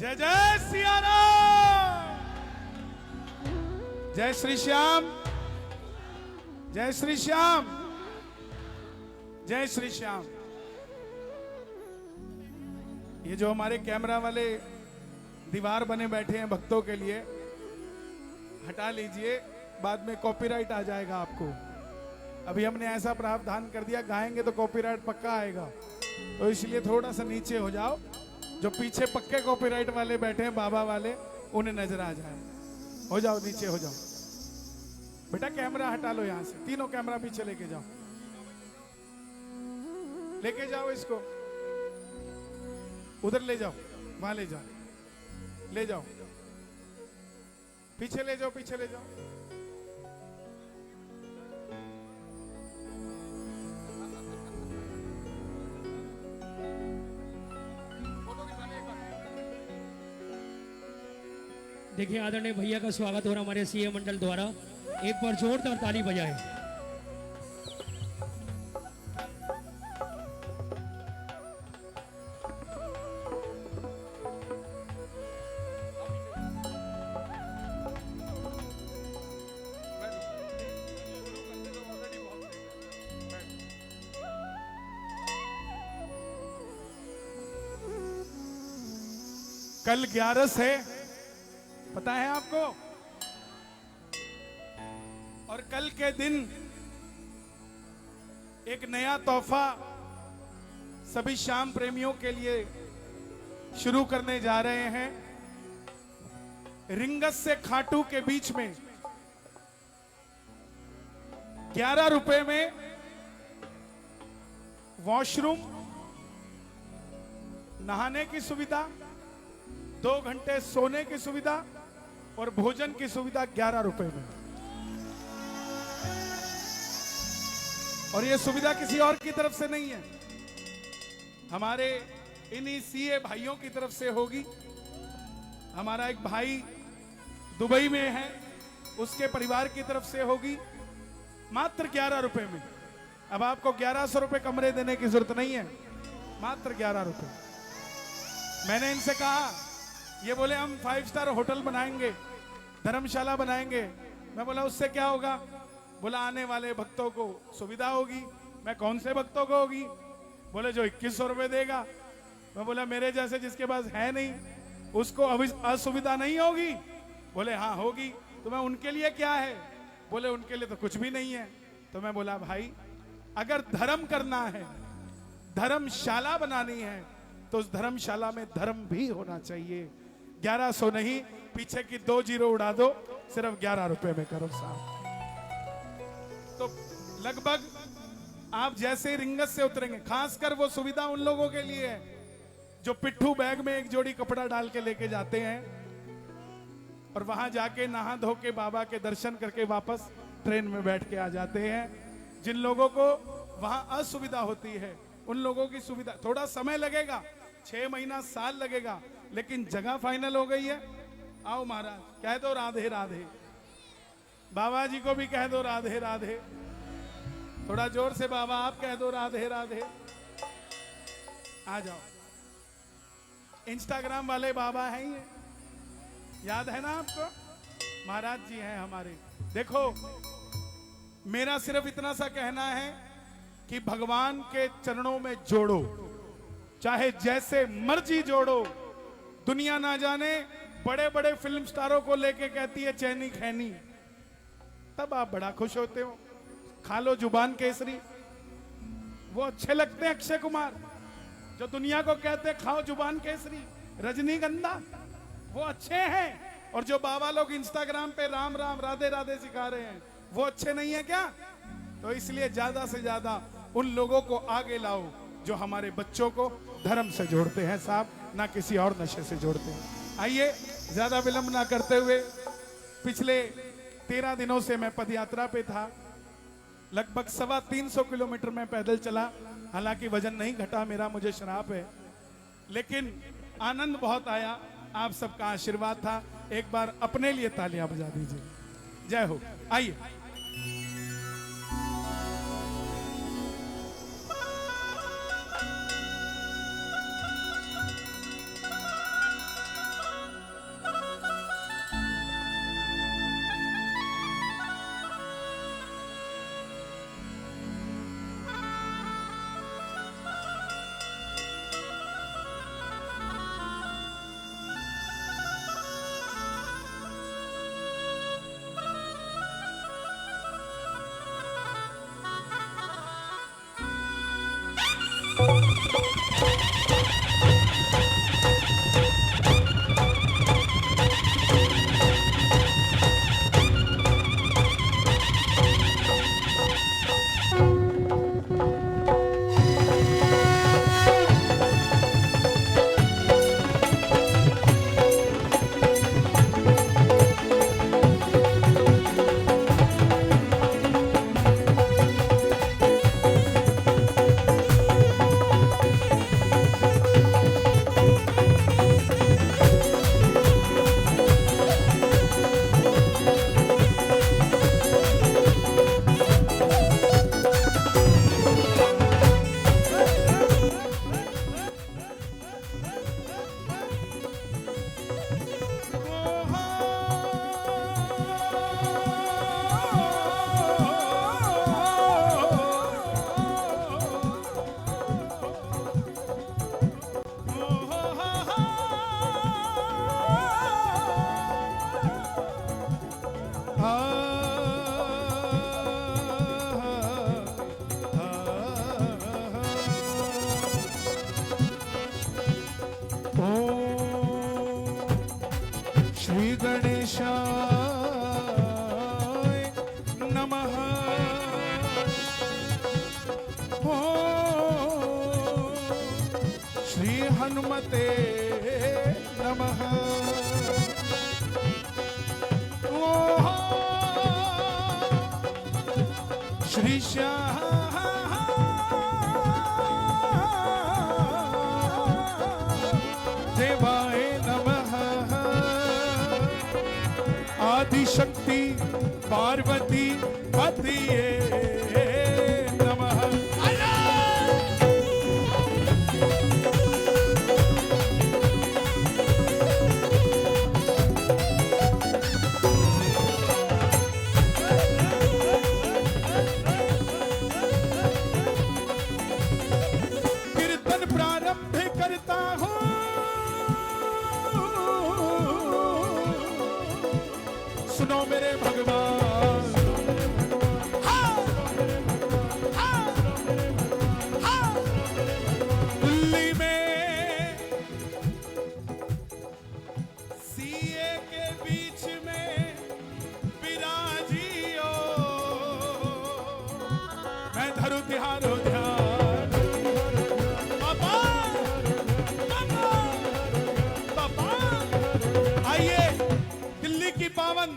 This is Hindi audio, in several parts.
जय जय सिया राम। जय श्री श्याम, जय श्री श्याम, जय श्री श्याम। ये जो हमारे कैमरा वाले दीवार बने बैठे हैं भक्तों के लिए, हटा लीजिए, बाद में कॉपीराइट आ जाएगा आपको। अभी हमने ऐसा प्रावधान कर दिया, गाएंगे तो कॉपीराइट पक्का आएगा, तो इसलिए थोड़ा सा नीचे हो जाओ। जो पीछे पक्के कॉपीराइट वाले बैठे हैं बाबा वाले, उन्हें नजर आ जाए। हो जाओ, नीचे हो जाओ। बेटा कैमरा हटा लो यहां से, तीनों कैमरा पीछे लेके जाओ, लेके जाओ इसको, उधर ले जाओ, वहां ले जाओ, ले जाओ, पीछे ले जाओ, पीछे ले जाओ। देखिए आदरणीय भैया का स्वागत हो रहा हमारे सीए मंडल द्वारा। एक बार जोरदार ताली बजाएं। कल 11 है, पता है आपको? और कल के दिन एक नया तोहफा सभी श्याम प्रेमियों के लिए शुरू करने जा रहे हैं। रिंगस से खाटू के बीच में 11 रुपए में वॉशरूम, नहाने की सुविधा, 2 घंटे सोने की सुविधा और भोजन की सुविधा 11 रुपए में। और यह सुविधा किसी और की तरफ से नहीं है, हमारे इन्हीं सीए भाइयों की तरफ से होगी। हमारा एक भाई दुबई में है, उसके परिवार की तरफ से होगी, मात्र 11 रुपए में। अब आपको 1100 रुपए कमरे देने की जरूरत नहीं है, मात्र 11 रुपए। मैंने इनसे कहा, ये बोले हम 5 स्टार होटल बनाएंगे, धर्मशाला बनाएंगे। मैं बोला उससे क्या होगा? बोला आने वाले भक्तों को सुविधा होगी। मैं कौन से भक्तों को होगी? बोले जो 2100 रुपए देगा। मैं बोला मेरे जैसे जिसके पास है नहीं, उसको असुविधा नहीं होगी? बोले हाँ होगी। तो मैं उनके लिए क्या है? बोले उनके लिए तो कुछ भी नहीं है। तो मैं बोला भाई, अगर धर्म करना है, धर्मशाला बनानी है, तो उस धर्मशाला में धर्म भी होना चाहिए। 1100 नहीं, पीछे की 2 जीरो उड़ा दो, सिर्फ 11 रुपए में करो साहब। तो लगभग आप जैसे रिंगस से उतरेंगे, खासकर वो सुविधा उन लोगों के लिए है जो पिट्ठू बैग में एक जोड़ी कपड़ा डाल के लेके जाते हैं और वहां जाके नहा धो के बाबा के दर्शन करके वापस ट्रेन में बैठ के आ जाते हैं। जिन लोगों को वहां असुविधा होती है, उन लोगों की सुविधा, थोड़ा समय लगेगा, 6 महीना साल लगेगा, लेकिन जगह फाइनल हो गई है। आओ महाराज, कह दो राधे राधे, बाबा जी को भी कह दो राधे राधे, थोड़ा जोर से बाबा आप कह दो राधे राधे। आ जाओ, इंस्टाग्राम वाले बाबा हैं ये, याद है ना आपको? महाराज जी हैं हमारे। देखो, मेरा सिर्फ इतना सा कहना है कि भगवान के चरणों में जोड़ो, चाहे जैसे मर्जी जोड़ो। दुनिया ना जाने बड़े बड़े फिल्म स्टारों को लेके कहती है चैनी खैनी, तब आप बड़ा खुश होते हो। खा लो जुबान केसरी, वो अच्छे लगते हैं। अक्षय कुमार जो दुनिया को कहते हैं खाओ जुबान केसरी, रजनीगंधा, वो अच्छे हैं। और जो बाबा लोग इंस्टाग्राम पे राम राम राधे राधे सिखा रहे हैं, वो अच्छे नहीं है क्या? तो इसलिए ज्यादा से ज्यादा उन लोगों को आगे लाओ जो हमारे बच्चों को धर्म से जोड़ते हैं साहब, ना किसी और नशे से जोड़ते हैं। आइए, ज्यादा विलंब ना करते हुए, पिछले 13 दिनों से मैं पदयात्रा पे था, लगभग 325 किलोमीटर में पैदल चला। हालांकि वजन नहीं घटा मेरा, मुझे श्राप है, लेकिन आनंद बहुत आया। आप सबका आशीर्वाद था। एक बार अपने लिए तालियां बजा दीजिए। जय हो। आइए, गणेशाय नमः। ओम श्री हनुमते नमः। ओम श्री देवाय नमः। आदिशक्ति पार्वती पतिये नमः। कीर्तन प्रारंभ करता हूँ सुनो मेरे भगवान। दिल्ली में सीए के बीच में विराजियो मैं धरू तिहारो ध्यान। बाबा बाबा बाबा आइए दिल्ली की पावन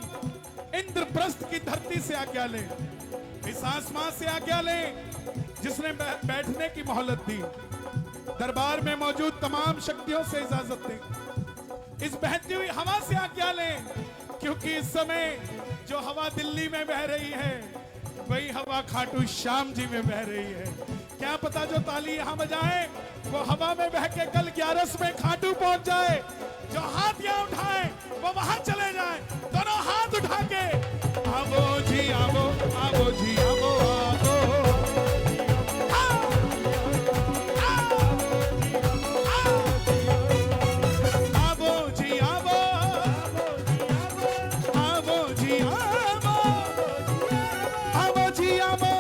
इंद्रप्रस्थ की धरती से आज्ञा लें, इस आसमान से आज्ञा लें जिसने बैठने की मोहलत दी। दरबार में मौजूद तमाम शक्तियों से इजाजत दें, इस बहती हुई हवा से आज्ञा लें, क्योंकि इस समय जो हवा दिल्ली में बह रही है वही हवा खाटू श्याम जी में बह रही है। क्या पता जो ताली यहां बजाए वो हवा में बह के कल 11 में खाटू पहुंच जाए। जो हाथ यहां उठाए वो वहां चले जाए। दोनों हाथ उठा के आवो जी आवो, आवो जी आवो, आवो आवो जी आवो, आवो जी आवो, आवो जी आवो,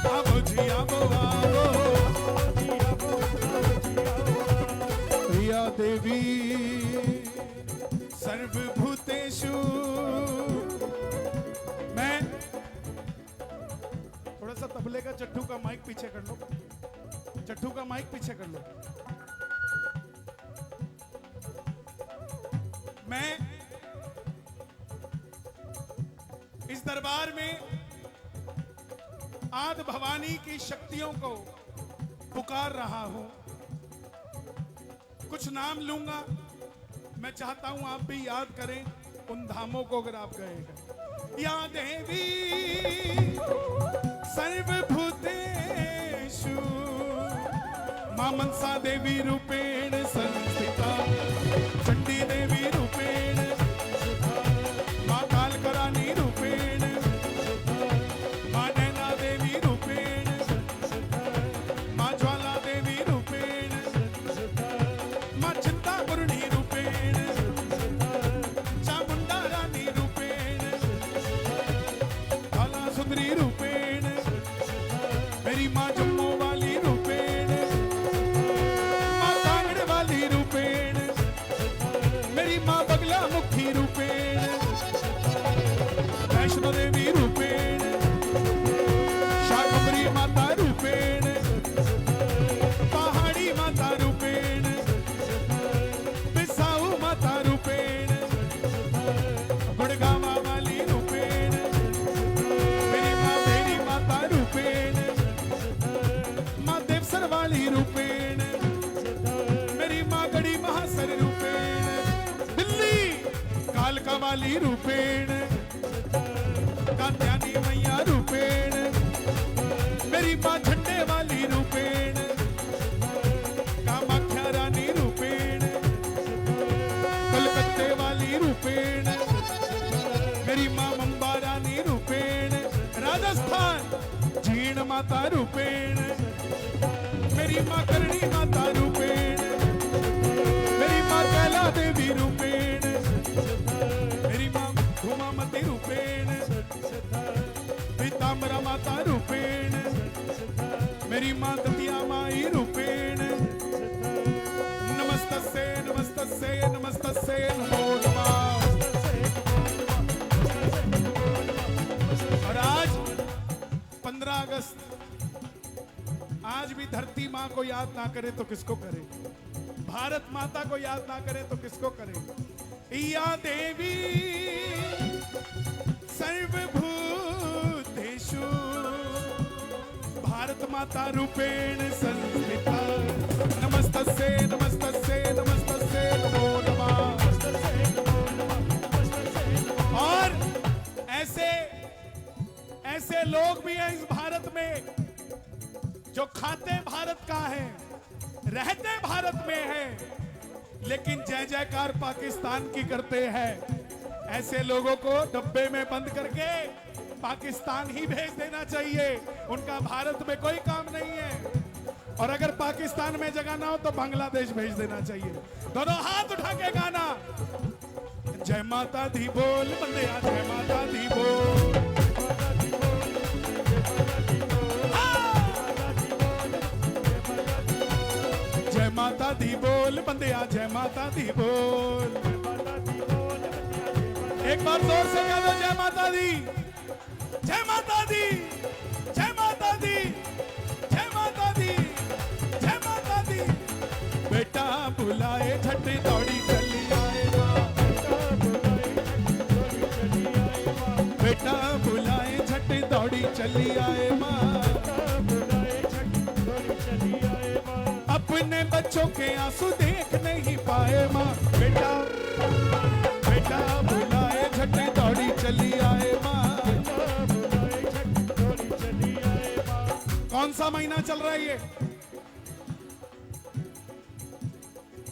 आवो जी आवो, आवो प्रिया देवी सर्वभूतेषु। मैं थोड़ा सा तबले का चट्टू का माइक पीछे कर लो, चट्टू का माइक पीछे कर लो। मैं इस दरबार में आदि भवानी की शक्तियों को पुकार रहा हूं। कुछ नाम लूंगा, मैं चाहता हूं आप भी याद करें उन धामों को अगर आप गए हैं। या देवी सर्वभूतेषु मां मनसा देवी रूपेण संस्थिता, चंडी देवी रूपेण, मां कालकरानी रूपेण, मां नैना देवी रूपेण, मां ज्वाला देवी रूपेण, मां चिंतापूर्णी रूपेण, चामुंडा रानी रूपेण, काला सुंदरी रूपेण, मेरी मां जम्मू वाली रूपेण, मां कांगड़ वाली रूपेण, मेरी मां बगला मुखी रूपेण, वैष्णो देवी रूपेण, शाकंभरी माता रूपेण, पहाड़ी माता रूपेण, बिसाऊ माता रूपेण, गुड़गावा वाली रूपेण, मेरी मां मेरी माता रूपेण, मां देवसर वाली रूपेण, मेरी मां गड़ी महासर रूपेण, दिल्ली कालका वाली रूपेण, कात्यानी मैया रूपेण, मेरी मां झंडे वाली रूपेण, कामाख्या रानी रूपेण, कलकत्ते वाली रूपेण, मेरी मां मंबा रानी रूपेण, राजस्थान जीण माता रूपेण, मेरी मां करणी माता रूपेण, मेरी मां कैला देवी रूपेण, मेरी मां धूमामती रूपेण, पीतांबरा माता रूपेण, मेरी मां दतिया माई रूपेण। नमस्तस्ये नमस्तस्ये नमस्तस्ये आज भी धरती माँ को याद ना करे तो किसको करे, भारत माता को याद ना करे तो किसको करे। या देवी सर्वभूतेषु भारत माता रूपेण संस्थिता। नमस्तस्यै नमस्तस्यै नमस्तस्यै नमो नमः। और ऐसे लोग भी हैं इस भारत में जो खाते भारत का है, रहते भारत में है, लेकिन जय जयकार पाकिस्तान की करते हैं। ऐसे लोगों को डब्बे में बंद करके पाकिस्तान ही भेज देना चाहिए, उनका भारत में कोई काम नहीं है। और अगर पाकिस्तान में जगह ना हो तो बांग्लादेश भेज देना चाहिए। दोनों हाथ उठा के गाना, जय माता दी बोल बंदे, जय माता दी बोल। जय माता दी बोल बंदे, जय माता दी बोल। एक बार जोर से कह दो, जय माता दी, जय माता दी, जय माता दी, जय माता दी, जय माता दी। बेटा बुलाए झट दौड़ी चली आए माँ, बेटा बुलाए झट दौड़ी चली आए माँ। अपने बच्चों के आंसू देख नहीं पाए माँ, बेटा बेटा बुलाए झट दौड़ी चली आए माँ। कौन सा महीना चल रहा है ये?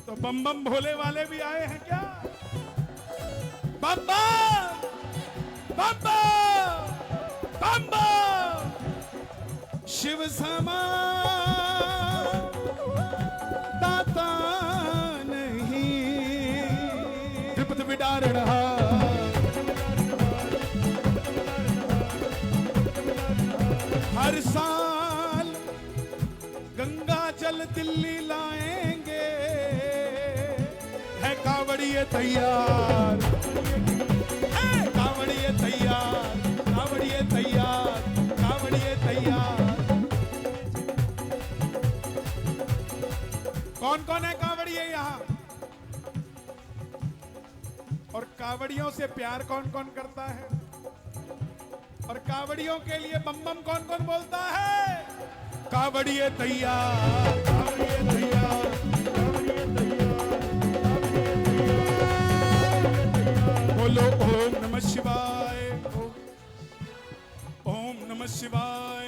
तो बम बम भोले वाले भी आए हैं क्या? बम बम बम बम बम शिव समा दाता नहीं, त्रिपद विदारण हर साल गंगा जल दिल्ली लाएंगे, है कावड़िए तैयार, है कावड़िए तैयार, कावड़िए तैयार, कावड़िए तैयार। कौन कौन है कावड़िए यहाँ? और कावड़ियों से प्यार कौन कौन करता है? और कावड़ियों के लिए बम बम कौन कौन बोलता है? कावड़िए तैयार, कावड़िए तैयार, कावड़िए तैयार। बोलो ओम नमः शिवाय, ओम नमः शिवाय।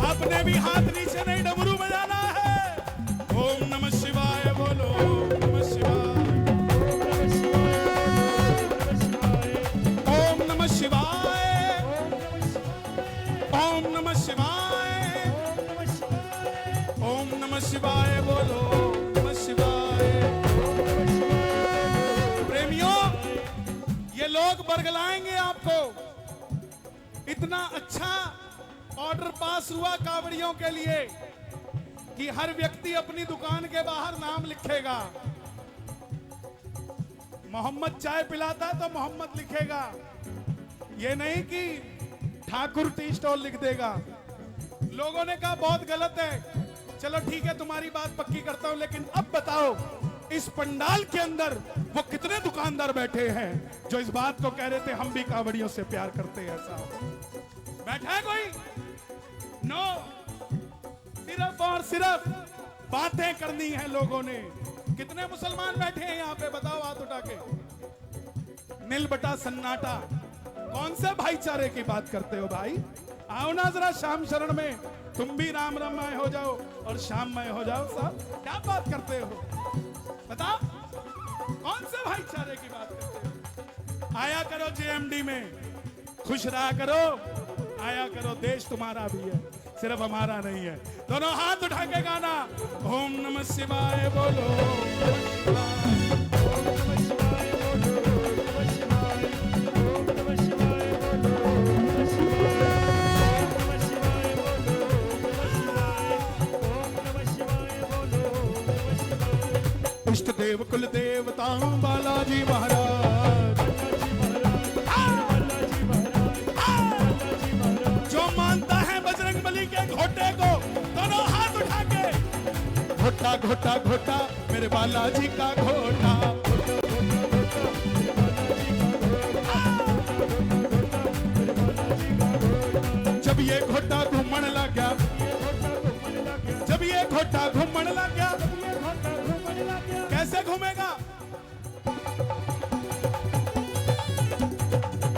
आपने भी हाथ नीचे नहीं, डमरू बजाना है। ओम नमः शिवाय बोलो, ओम नमः शिवाय, ओम नमः शिवाय, ओम नमः शिवाय, ओम नमः शिवाय बोलो, ओम नमः शिवाय। प्रेमियों, ये लोग बरगलाएंगे आपको। इतना अच्छा ऑर्डर पास हुआ कावड़ियों के लिए कि हर व्यक्ति अपनी दुकान के बाहर नाम लिखेगा। मोहम्मद चाय पिलाता है तो मोहम्मद लिखेगा, ये नहीं कि ठाकुर टी स्टॉल लिख देगा। लोगों ने कहा बहुत गलत है, चलो ठीक है तुम्हारी बात पक्की करता हूं, लेकिन अब बताओ इस पंडाल के अंदर वो कितने दुकानदार बैठे हैं जो इस बात को कह रहे थे हम भी कावड़ियों से प्यार करते हैं? ऐसा बैठा है कोई? नो, सिर्फ और सिर्फ बातें करनी है लोगों ने। कितने मुसलमान बैठे हैं यहाँ पे? बताओ हाथ उठा के। नील बटा सन्नाटा। कौन से भाईचारे की बात करते हो भाई? आओ ना जरा श्याम शरण में, तुम भी राम रमय हो जाओ और श्याममय हो जाओ। साहब क्या बात करते हो? बताओ कौन से भाईचारे की बात करते हो? आया करो जेएमडी में, खुश रहा करो, आया करो, देश तुम्हारा भी है, सिर्फ हमारा नहीं है। दोनों हाथ उठा के गाना, ओम नमः शिवाय बोलो, ओम नमः शिवाय बोलो, ओम नमः शिवाय बोलो, ओम नमः शिवाय बोलो, ओम नमः शिवाय बोलो, ओम नमः शिवाय बोलो, ओम नमः शिवाय। इष्ट देव कुल देवता बालाजी महाराज। जो मानता है बजरंग बली के घोटे को, दोनों हाथ उठा के, घोटा घोटा घोटा मेरे बालाजी का घोटा। जब ये घोटा घूमने लग गया, जब ये घोटा घूमने लग गया, कैसे घूमेगा?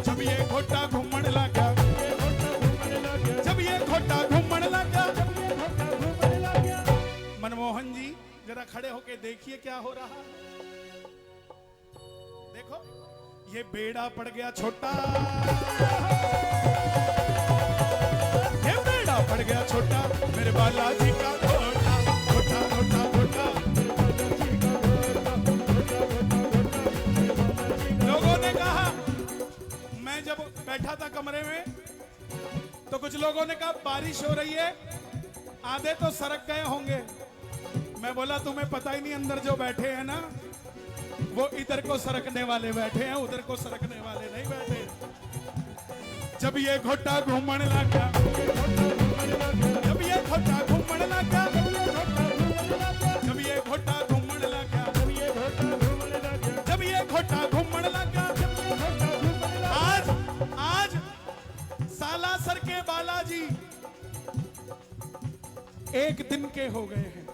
जब ये घोटा घूमने लग गया, जब ये घोटा घूमने लग गया। मनमोहन जी जरा खड़े होके देखिए क्या हो रहा है। देखो ये बेड़ा पड़ गया छोटा, ये बेड़ा पड़ गया छोटा मेरे बालाजी का घोटा। घोटा घोटा घोटा लोगों ने कहा, मैं जब बैठा था कमरे में तो कुछ लोगों ने कहा बारिश हो रही है, आधे तो सरक गए होंगे। मैं बोला तुम्हें पता ही नहीं, अंदर जो बैठे हैं ना वो इधर को सरकने वाले बैठे हैं, उधर को सरकने वाले नहीं बैठे। जब ये घोटा घूमने लग गया, जब ये घोटा घूमने लग गया, जब ये घोटा घूमने लग गया, जब ये घोटा घूमने लग गया। आज सालासर के बालाजी एक दिन के हो गए हैं।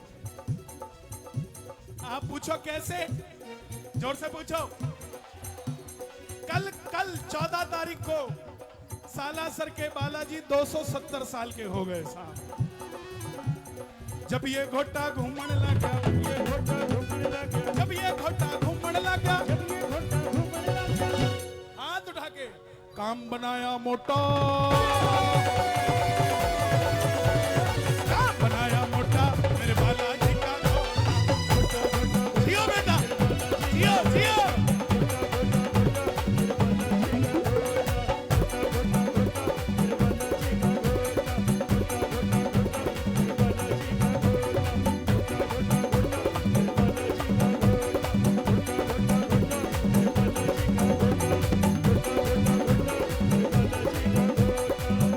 आप पूछो कैसे? जोर से पूछो। कल 14 तारीख को सालासर के बालाजी 270 साल के हो गए साहब। जब ये घोटा घूमने लगा, ये घोटा घूमने लगा, जब ये घोटा घूमने लगा, हाथ उठा के काम बनाया मोटा, काम बनाया मोटा मेरे बालाजी का घोटा। जियो बेटा, जियो जियो।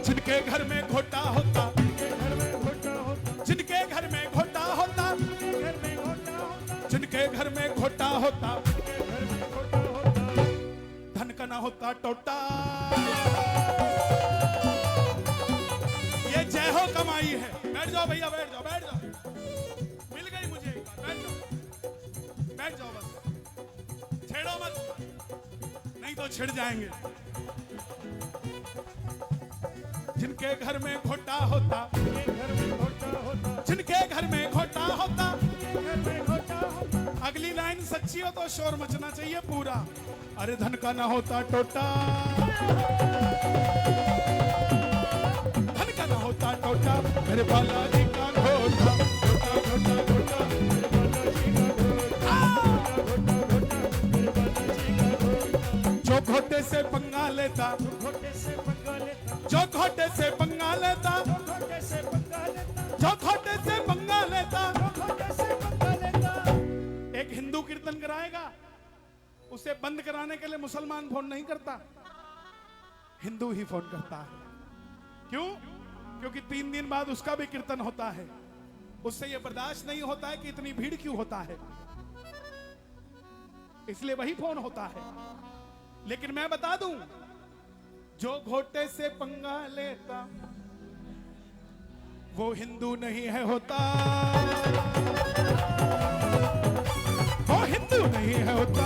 जिनके घर में घोटा होता, जिनके घर में घोटा होता, जिनके घर में घोटा होता, धन का ना होता टोटा। ये जय हो कमाई है। बैठ जाओ भैया, बैठ जाओ, बैठ जाओ। मिल गई मुझे एक बार, बैठ जाओ, बैठ जाओ बस, छेड़ो मत, नहीं तो छिड़ जाएंगे। जिनके घर में घोटा होता, जिनके घर में घोटा होता, अगली लाइन सच्ची हो तो शोर मचना चाहिए पूरा। अरे धन का ना होता टोटा, धन का ना होता टोटा मेरे बालाजी का घोटा। घोटा घोटा घोटा जो घोटे से पंगा लेता, जो घोटे से पंगा लेता, जो घोटे से पंगा लेता। एक हिंदू कीर्तन कराएगा, उसे बंद कराने के लिए मुसलमान फोन नहीं करता, हिंदू ही फोन करता है। क्यों? क्योंकि 3 दिन बाद उसका भी कीर्तन होता है। उससे यह बर्दाश्त नहीं होता है कि इतनी भीड़ क्यों होता है, इसलिए वही फोन होता है। लेकिन मैं बता दूं, जो घोटे से पंगा लेता वो हिंदू नहीं है होता, वो हिंदू नहीं है होता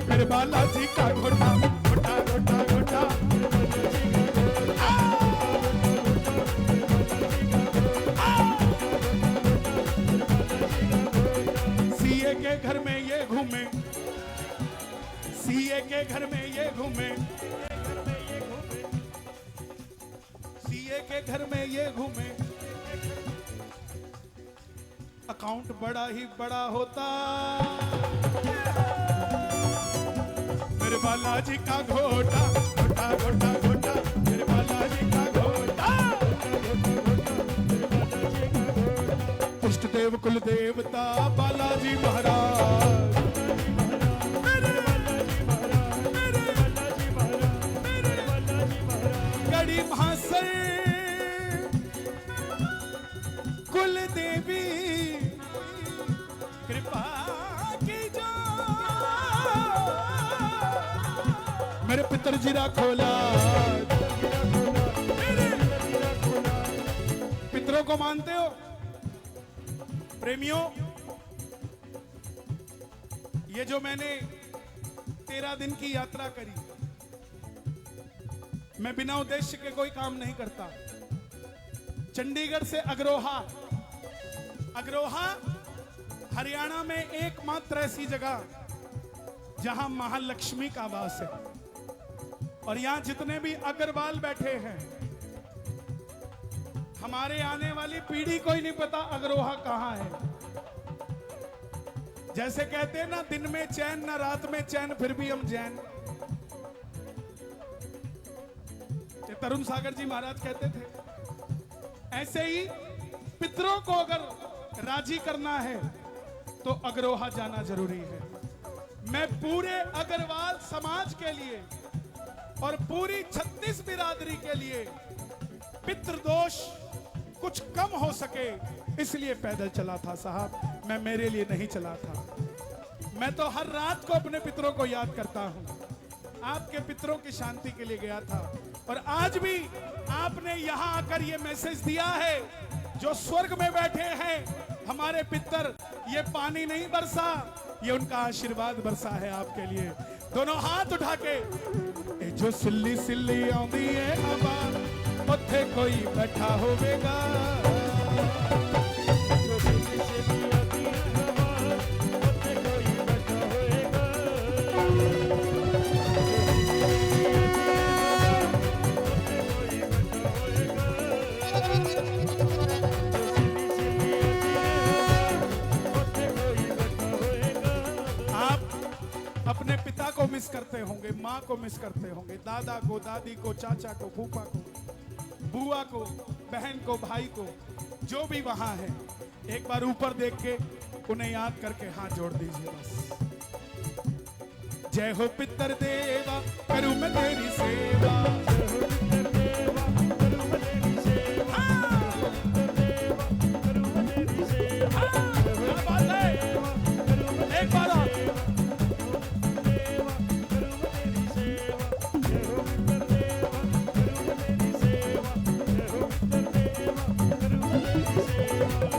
मेरे बालाजी का घोटा। घोटा घोटा घोटा सीए के घर में ये घूमे, सीए के घर में ये घूमे, सीए के घर में ये घूमे। अकाउंट बड़ा ही बड़ा होता मेरे बालाजी का घोटा। घोटा घोटा घोटा मेरे बालाजी का घोटा। इष्ट देव कुल देवता बालाजी महाराज। कृपा कीजो मेरे पितरजी रा खोला। पितरों को मानते हो प्रेमियों? ये जो मैंने 13 दिन की यात्रा करी, मैं बिना उद्देश्य के कोई काम नहीं करता। चंडीगढ़ से अग्रोहा, अग्रोहा हरियाणा में एकमात्र ऐसी जगह जहां महालक्ष्मी का वास है। और यहां जितने भी अग्रवाल बैठे हैं, हमारे आने वाली पीढ़ी को ही नहीं पता अग्रोहा कहां है। जैसे कहते हैं ना, दिन में चैन ना रात में चैन, फिर भी हम जैन। तरुण सागर जी महाराज कहते थे, ऐसे ही पितरों को अगर राजी करना है तो अग्रोहा जाना जरूरी है। मैं पूरे अग्रवाल समाज के लिए और पूरी 36 बिरादरी के लिए पितृदोष कुछ कम हो सके इसलिए पैदल चला था साहब, मैं मेरे लिए नहीं चला था। मैं तो हर रात को अपने पितरों को याद करता हूं, आपके पितरों की शांति के लिए गया था। और आज भी आपने यहां आकर ये मैसेज दिया है, जो स्वर्ग में बैठे हैं हमारे पितर, ये पानी नहीं बरसा, ये उनका आशीर्वाद बरसा है आपके लिए। दोनों हाथ उठा के, ए जो सिल्ली सिल्ली आंदी है हवा, उत्थे कोई बैठा होवेगा। अपने पिता को मिस करते होंगे, माँ को मिस करते होंगे, दादा को, दादी को, चाचा को, फूफा को, बुआ को, बहन को, भाई को, जो भी वहां है, एक बार ऊपर देख के उन्हें याद करके हाथ जोड़ दीजिए बस। जय हो पितर देवा, करूं मैं तेरी सेवा। एक बार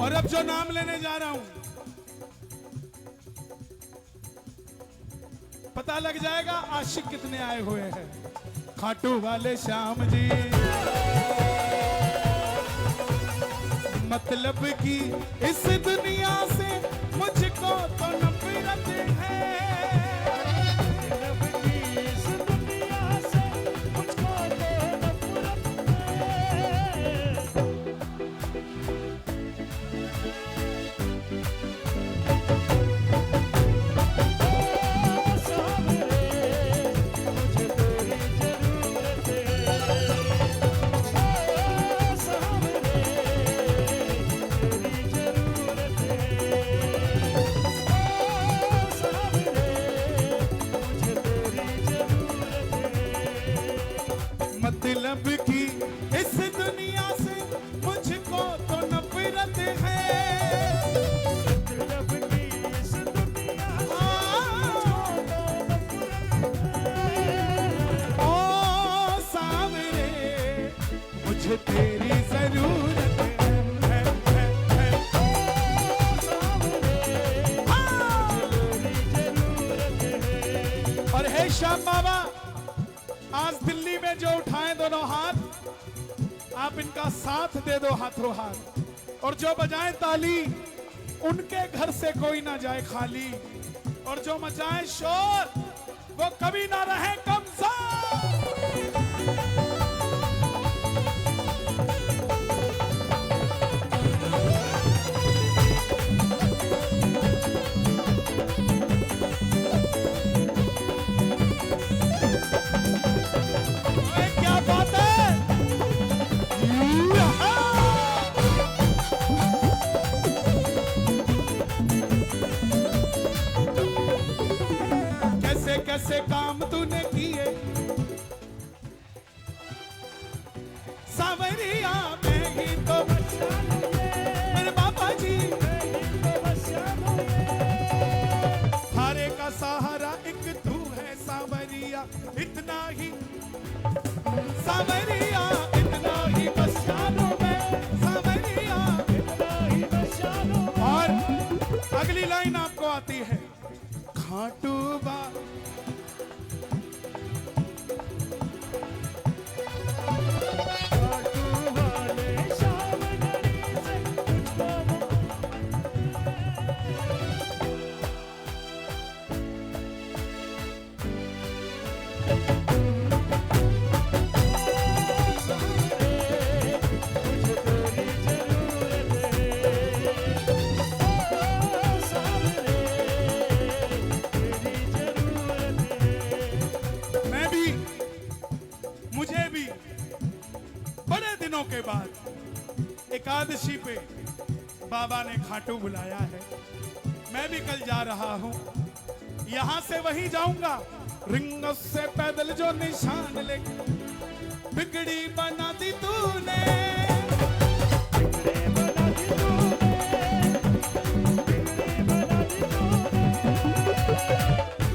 और अब जो नाम लेने जा रहा हूं, पता लग जाएगा आशिक कितने आए हुए हैं। खाटू वाले श्याम जी, मतलब की इस दुनिया से मुझको तो नफरत है। मतलब की इस दुनिया से मुझको तो नफरत है। मतलब की इस दुनिया ओ सावरे, मुझे तेरी जरूरत है। और हे श्याम बाबा, आज दिल्ली में जो उठाएं दोनों हाथ, आप इनका साथ दे दो हाथों हाथ। और जो बजाएं ताली, उनके घर से कोई ना जाए खाली। और जो मचाएं शोर, वो कभी ना रहे कमजोर। कैसे काम तूने किए सावरिया, मैं ही तो मेरे बाबा जी, मैं ही तो लाइन आपको आती है, खाटू बा के बाद एकादशी पे बाबा ने खाटू बुलाया है। मैं भी कल जा रहा हूं, यहां से वहीं जाऊंगा। रिंग से पैदल जो निशान लेके बिगड़ी बना दी तूने,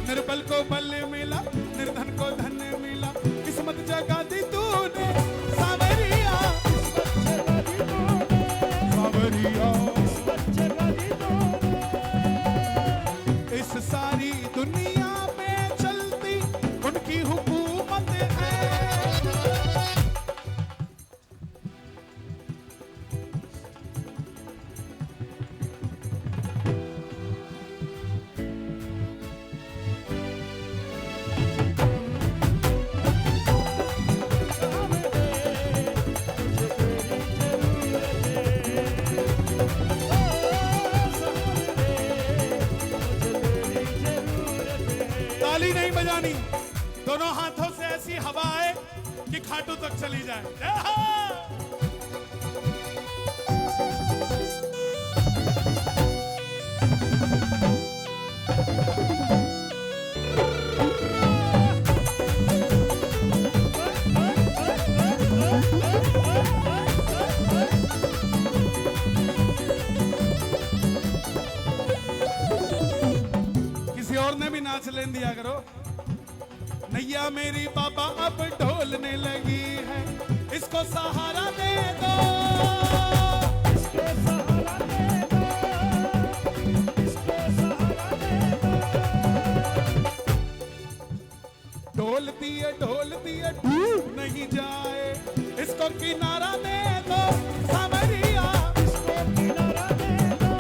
निर्बल को बल मिला, निर्धन को धन मिला, किस्मत जगा दी तूने। सावरिया सावरिया इस सारी दुनिया में चलती उनकी हुकूमत है। ताली नहीं बजानी, दोनों हाथों से ऐसी हवा आए कि खाटू तक चली जाए। जय हो। किसी और ने भी नाच लेन दिया करो। नैया मेरी बाबा अब ढोलने लगी है, इसको सहारा दे दो, इसको सहारा दे दो, इसको सहारा दे दो। ढोलती है डूब नहीं जाए, इसको किनारा दे दो। सावरिया इसको किनारा दे दो,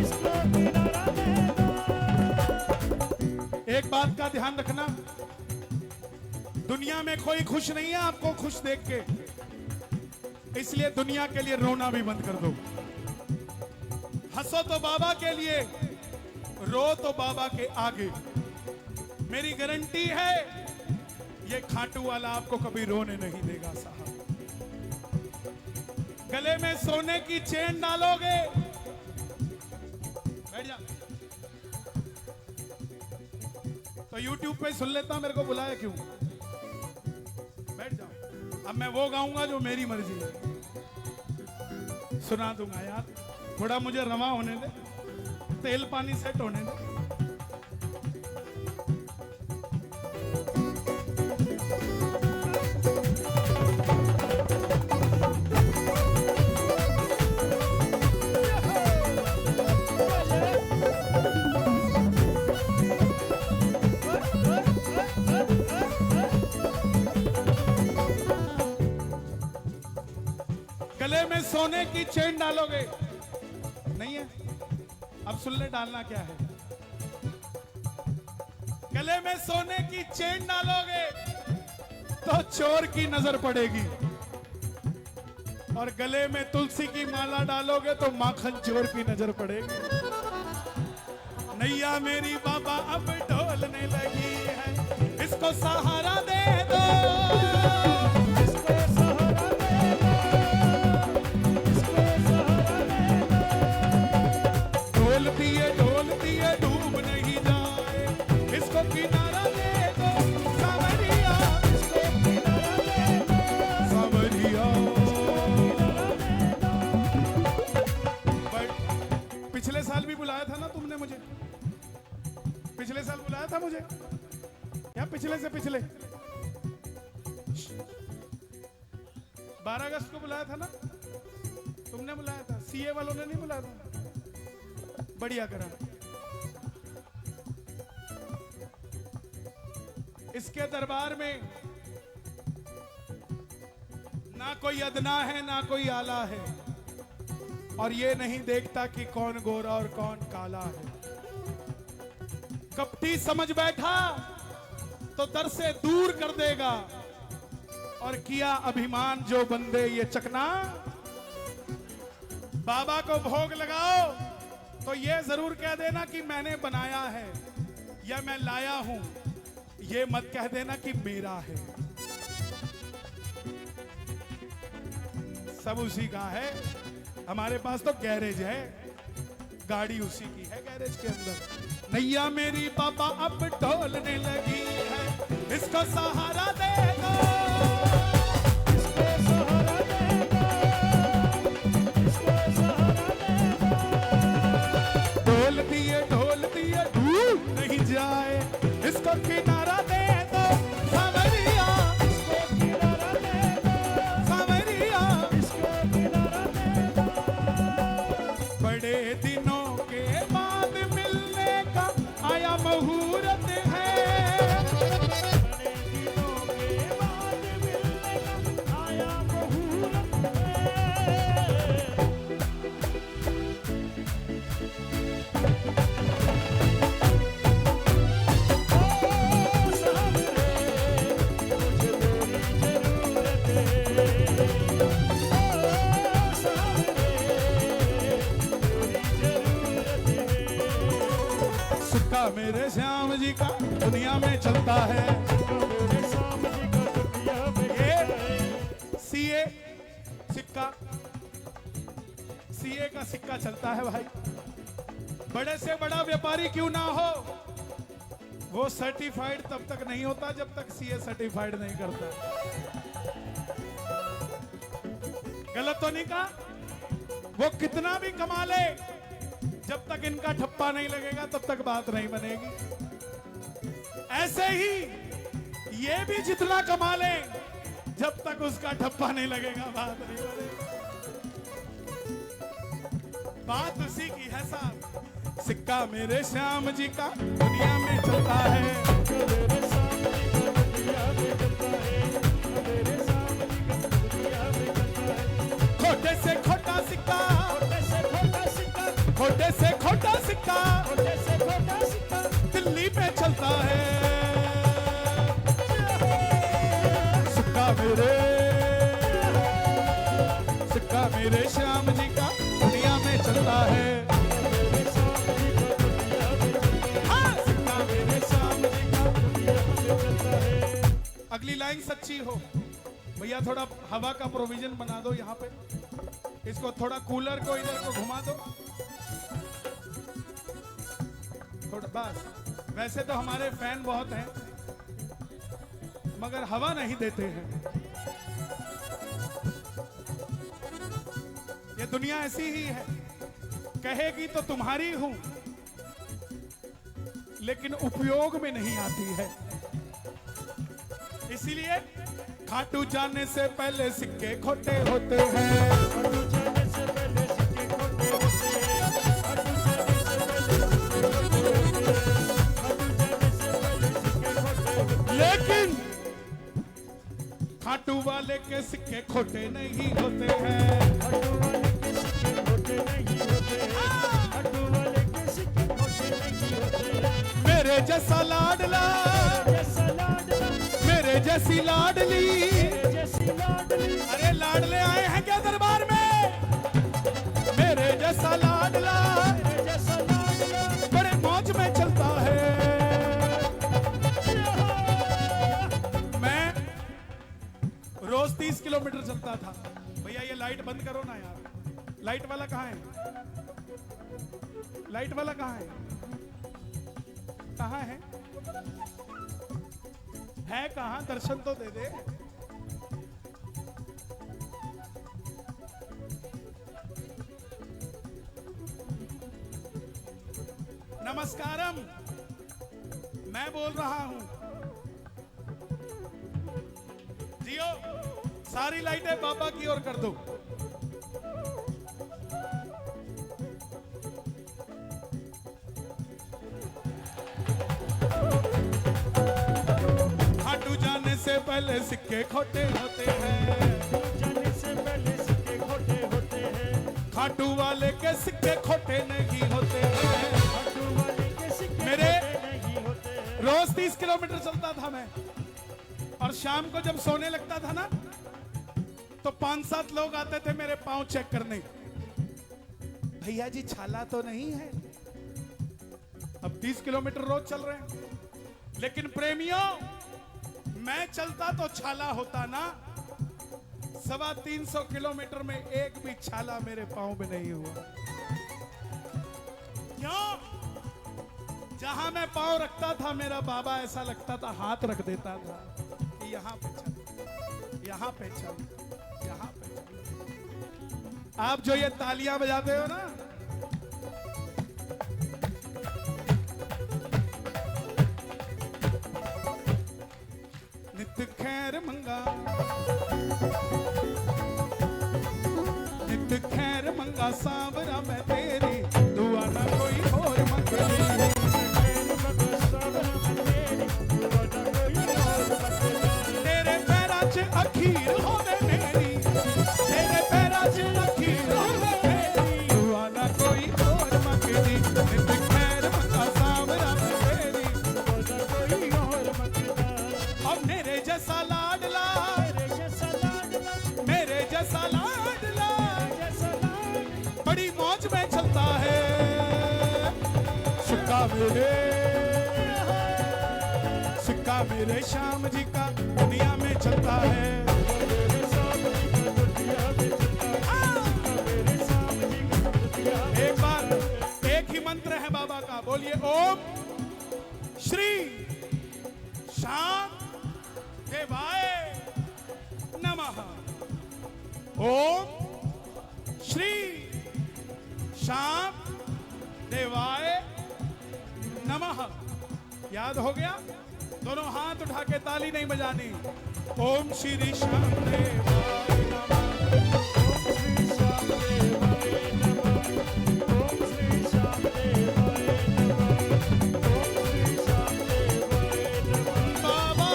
इसको किनारा दे दो। एक बात का ध्यान रखना, दुनिया में कोई खुश नहीं है आपको खुश देख के, इसलिए दुनिया के लिए रोना भी बंद कर दो। हंसो तो बाबा के लिए, रो तो बाबा के आगे। मेरी गारंटी है ये खाटू वाला आपको कभी रोने नहीं देगा साहब। गले में सोने की चेन डालोगे, बैठ जा। तो YouTube पे सुन लेता, मेरे को बुलाया क्यों? बैठ जाओ। अब मैं वो गाऊंगा जो मेरी मर्जी है, सुना दूंगा यार। थोड़ा मुझे रवा होने दे, तेल पानी सेट होने दे। गले में सोने की चेन डालोगे, नहीं है? अब सुन ले, डालना क्या है। गले में सोने की चेन डालोगे तो चोर की नजर पड़ेगी, और गले में तुलसी की माला डालोगे तो माखन चोर की नजर पड़ेगी। नैया मेरी बाबा अब ढोलने लगी है, इसको सहारा दे दो, ढोलती है डूब नहीं जाए, इसको किनारा दे दो। सावरिया इसको किनारा दे दो, सावरिया। पिछले साल भी बुलाया था ना तुमने मुझे? पिछले साल बुलाया था मुझे या पिछले से पिछले? 12 अगस्त को बुलाया था ना तुमने? बुलाया था, सीए वालों ने नहीं बुलाया था। बढ़िया करा। इसके दरबार में ना कोई अदना है ना कोई आला है, और ये नहीं देखता कि कौन गोरा और कौन काला है। कपटी समझ बैठा तो दर से दूर कर देगा, और किया अभिमान जो बंदे ये चकना। बाबा को भोग लगाओ तो ये जरूर कह देना कि मैंने बनाया है या मैं लाया हूं, ये मत कह देना कि मेरा है। सब उसी का है। हमारे पास तो गैरेज है, गाड़ी उसी की है गैरेज के अंदर। नैया मेरी बाबा अब ढोलने लगी है, इसको सहारा दे दो, इसको सहारा दे दो, इसको सहारा दे दो। ढोल दिए डूब नहीं जाए, इसको किनारा दे दो सावरिया, इसको किनारा दे दो सावरिया, इसको किनारा दे दो। बड़े दिनों के बाद मिलने का आया मुहूर्त है, बड़े दिनों के बाद मिलने का आया मुहूर्त है। सिक्का मेरे श्याम जी का दुनिया में चलता है, ये सीए सिक्का, सीए का सिक्का चलता है भाई। बड़े से बड़ा व्यापारी क्यों ना हो, वो सर्टिफाइड तब तक नहीं होता जब तक सीए सर्टिफाइड नहीं करता। गलत तो नहीं कहा? वो कितना भी कमा ले, जब तक इनका ठप्पा नहीं लगेगा तब तक बात नहीं बनेगी। ऐसे ही ये भी जितना कमा ले, जब तक उसका ठप्पा नहीं लगेगा बात नहीं बनेगी। बात उसी की है साहब। सिक्का मेरे श्याम जी का दुनिया में चलता है, खोटे से खोटा सिक्का, खोटे से खोटा सिक्का, खोटे से खोटा सिक्का दिल्ली में चलता है। सिक्का मेरे श्याम जी का दुनिया में चलता है। हाँ, सिक्का मेरे श्याम जी का दुनिया में चलता है। अगली लाइन सच्ची हो भैया, थोड़ा हवा का प्रोविजन बना दो यहाँ पे, इसको थोड़ा कूलर को इधर को घुमा दो थोड़ा बस। वैसे तो हमारे फैन बहुत हैं मगर हवा नहीं देते हैं। ये दुनिया ऐसी ही है, कहेगी तो तुम्हारी हूं लेकिन उपयोग में नहीं आती है। इसीलिए खाटू जाने से पहले सिक्के खोटे होते हैं, लेकिन खाटू वाले के सिक्के खोटे नहीं होते हैं। मेरे जैसा लाडला, मेरे जैसी लाडली, अरे लाडले आए हैं क्या दरबार में? मेरे जैसा लाडला बड़े मौज में चलता है। मैं रोज 30 किलोमीटर चलता था। भैया ये लाइट बंद करो ना यार, लाइट वाला कहाँ है? लाइट वाला कहाँ है? कहाँ है? है कहाँ? दर्शन तो दे दे। नमस्कारम, मैं बोल रहा हूं। जियो, सारी लाइटें बाबा की ओर कर दो। से पहले सिक्के खोटे होते हैं, डूब जाने से पहले सिक्के खोटे होते हैं, खाटू वाले के सिक्के खोटे नहीं होते हैं। खाटू वाले के सिक्के मेरे खोटे नहीं होते हैं। रोज 30 किलोमीटर चलता था मैं, और शाम को जब सोने लगता था ना तो 5-7 लोग आते थे मेरे पांव चेक करने, भैया जी छाला तो नहीं है। अब 30 किलोमीटर रोज चल रहे हैं, लेकिन प्रेमियों मैं चलता तो छाला होता ना। 350 किलोमीटर में एक भी छाला मेरे पांव में नहीं हुआ। क्यों? जहां मैं पांव रखता था मेरा बाबा ऐसा लगता था हाथ रख देता था कि यहां पे चल, यहां पे चल, यहां पे चल। आप जो ये तालियां बजाते हो ना, नित खैर मंगा, नित खैर मंगा सांवरा मैं तेरी, दुआ ना कोई और मंगे। तेरे पैरा च अखीर होवे मेरी, तेरे पैरा च अखीर होवे मेरी, दुआ ना कोई और मंगदी। नित खैर मंगा सांवरा मैं तेरी, कोई और मंगता, और मेरे जैसा लाडला, मेरे जैसा लाडला, मेरे जैसा लाडला जैसा लाडला, बड़ी मौज में चलता है। सिक्का मेरे, सिक्का मेरे श्याम जी का दुनिया में चलता है। मेरे सामने का दुनिया में चलता है, मेरे सामने का दुनिया में एक बार एक ही मंत्र है बाबा का, बोलिए ओम श्री श्याम देवाय नमः। ओम श्री श्याम देवाय नमः। याद हो गया? दोनों हाथ उठा के ताली नहीं बजानी। ओम श्री श्याम देवाय नमः। श्री श्याम देवाय नमः, ओम श्री श्याम देवाय नमः, ओम श्री श्याम देवाय नमः, बाबा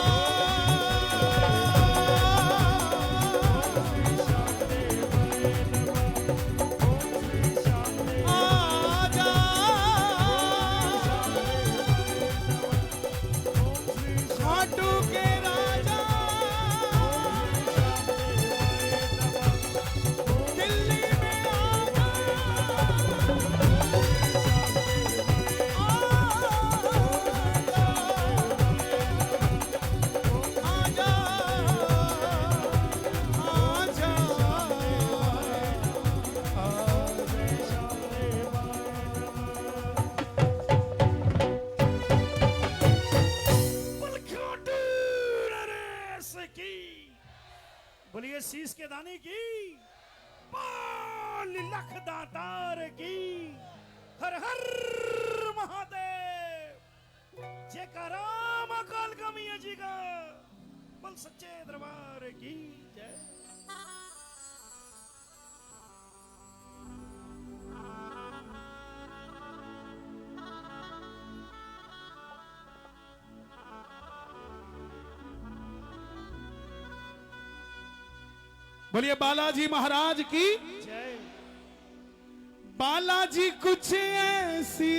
श्री श्याम देवाय नमः, ओम श्री श्याम देवाय आजा, खाटू के राजा, दिल्ली में आजा, आजा, आजा, बोलिए शीश के दाने की, बोल लख दातार की, हर हर महादेव, जयकारा महाकाल का मियां जी का, बोल सच्चे दरबार की जय। बोलिए बालाजी महाराज की। जय। बालाजी कुछ ऐसी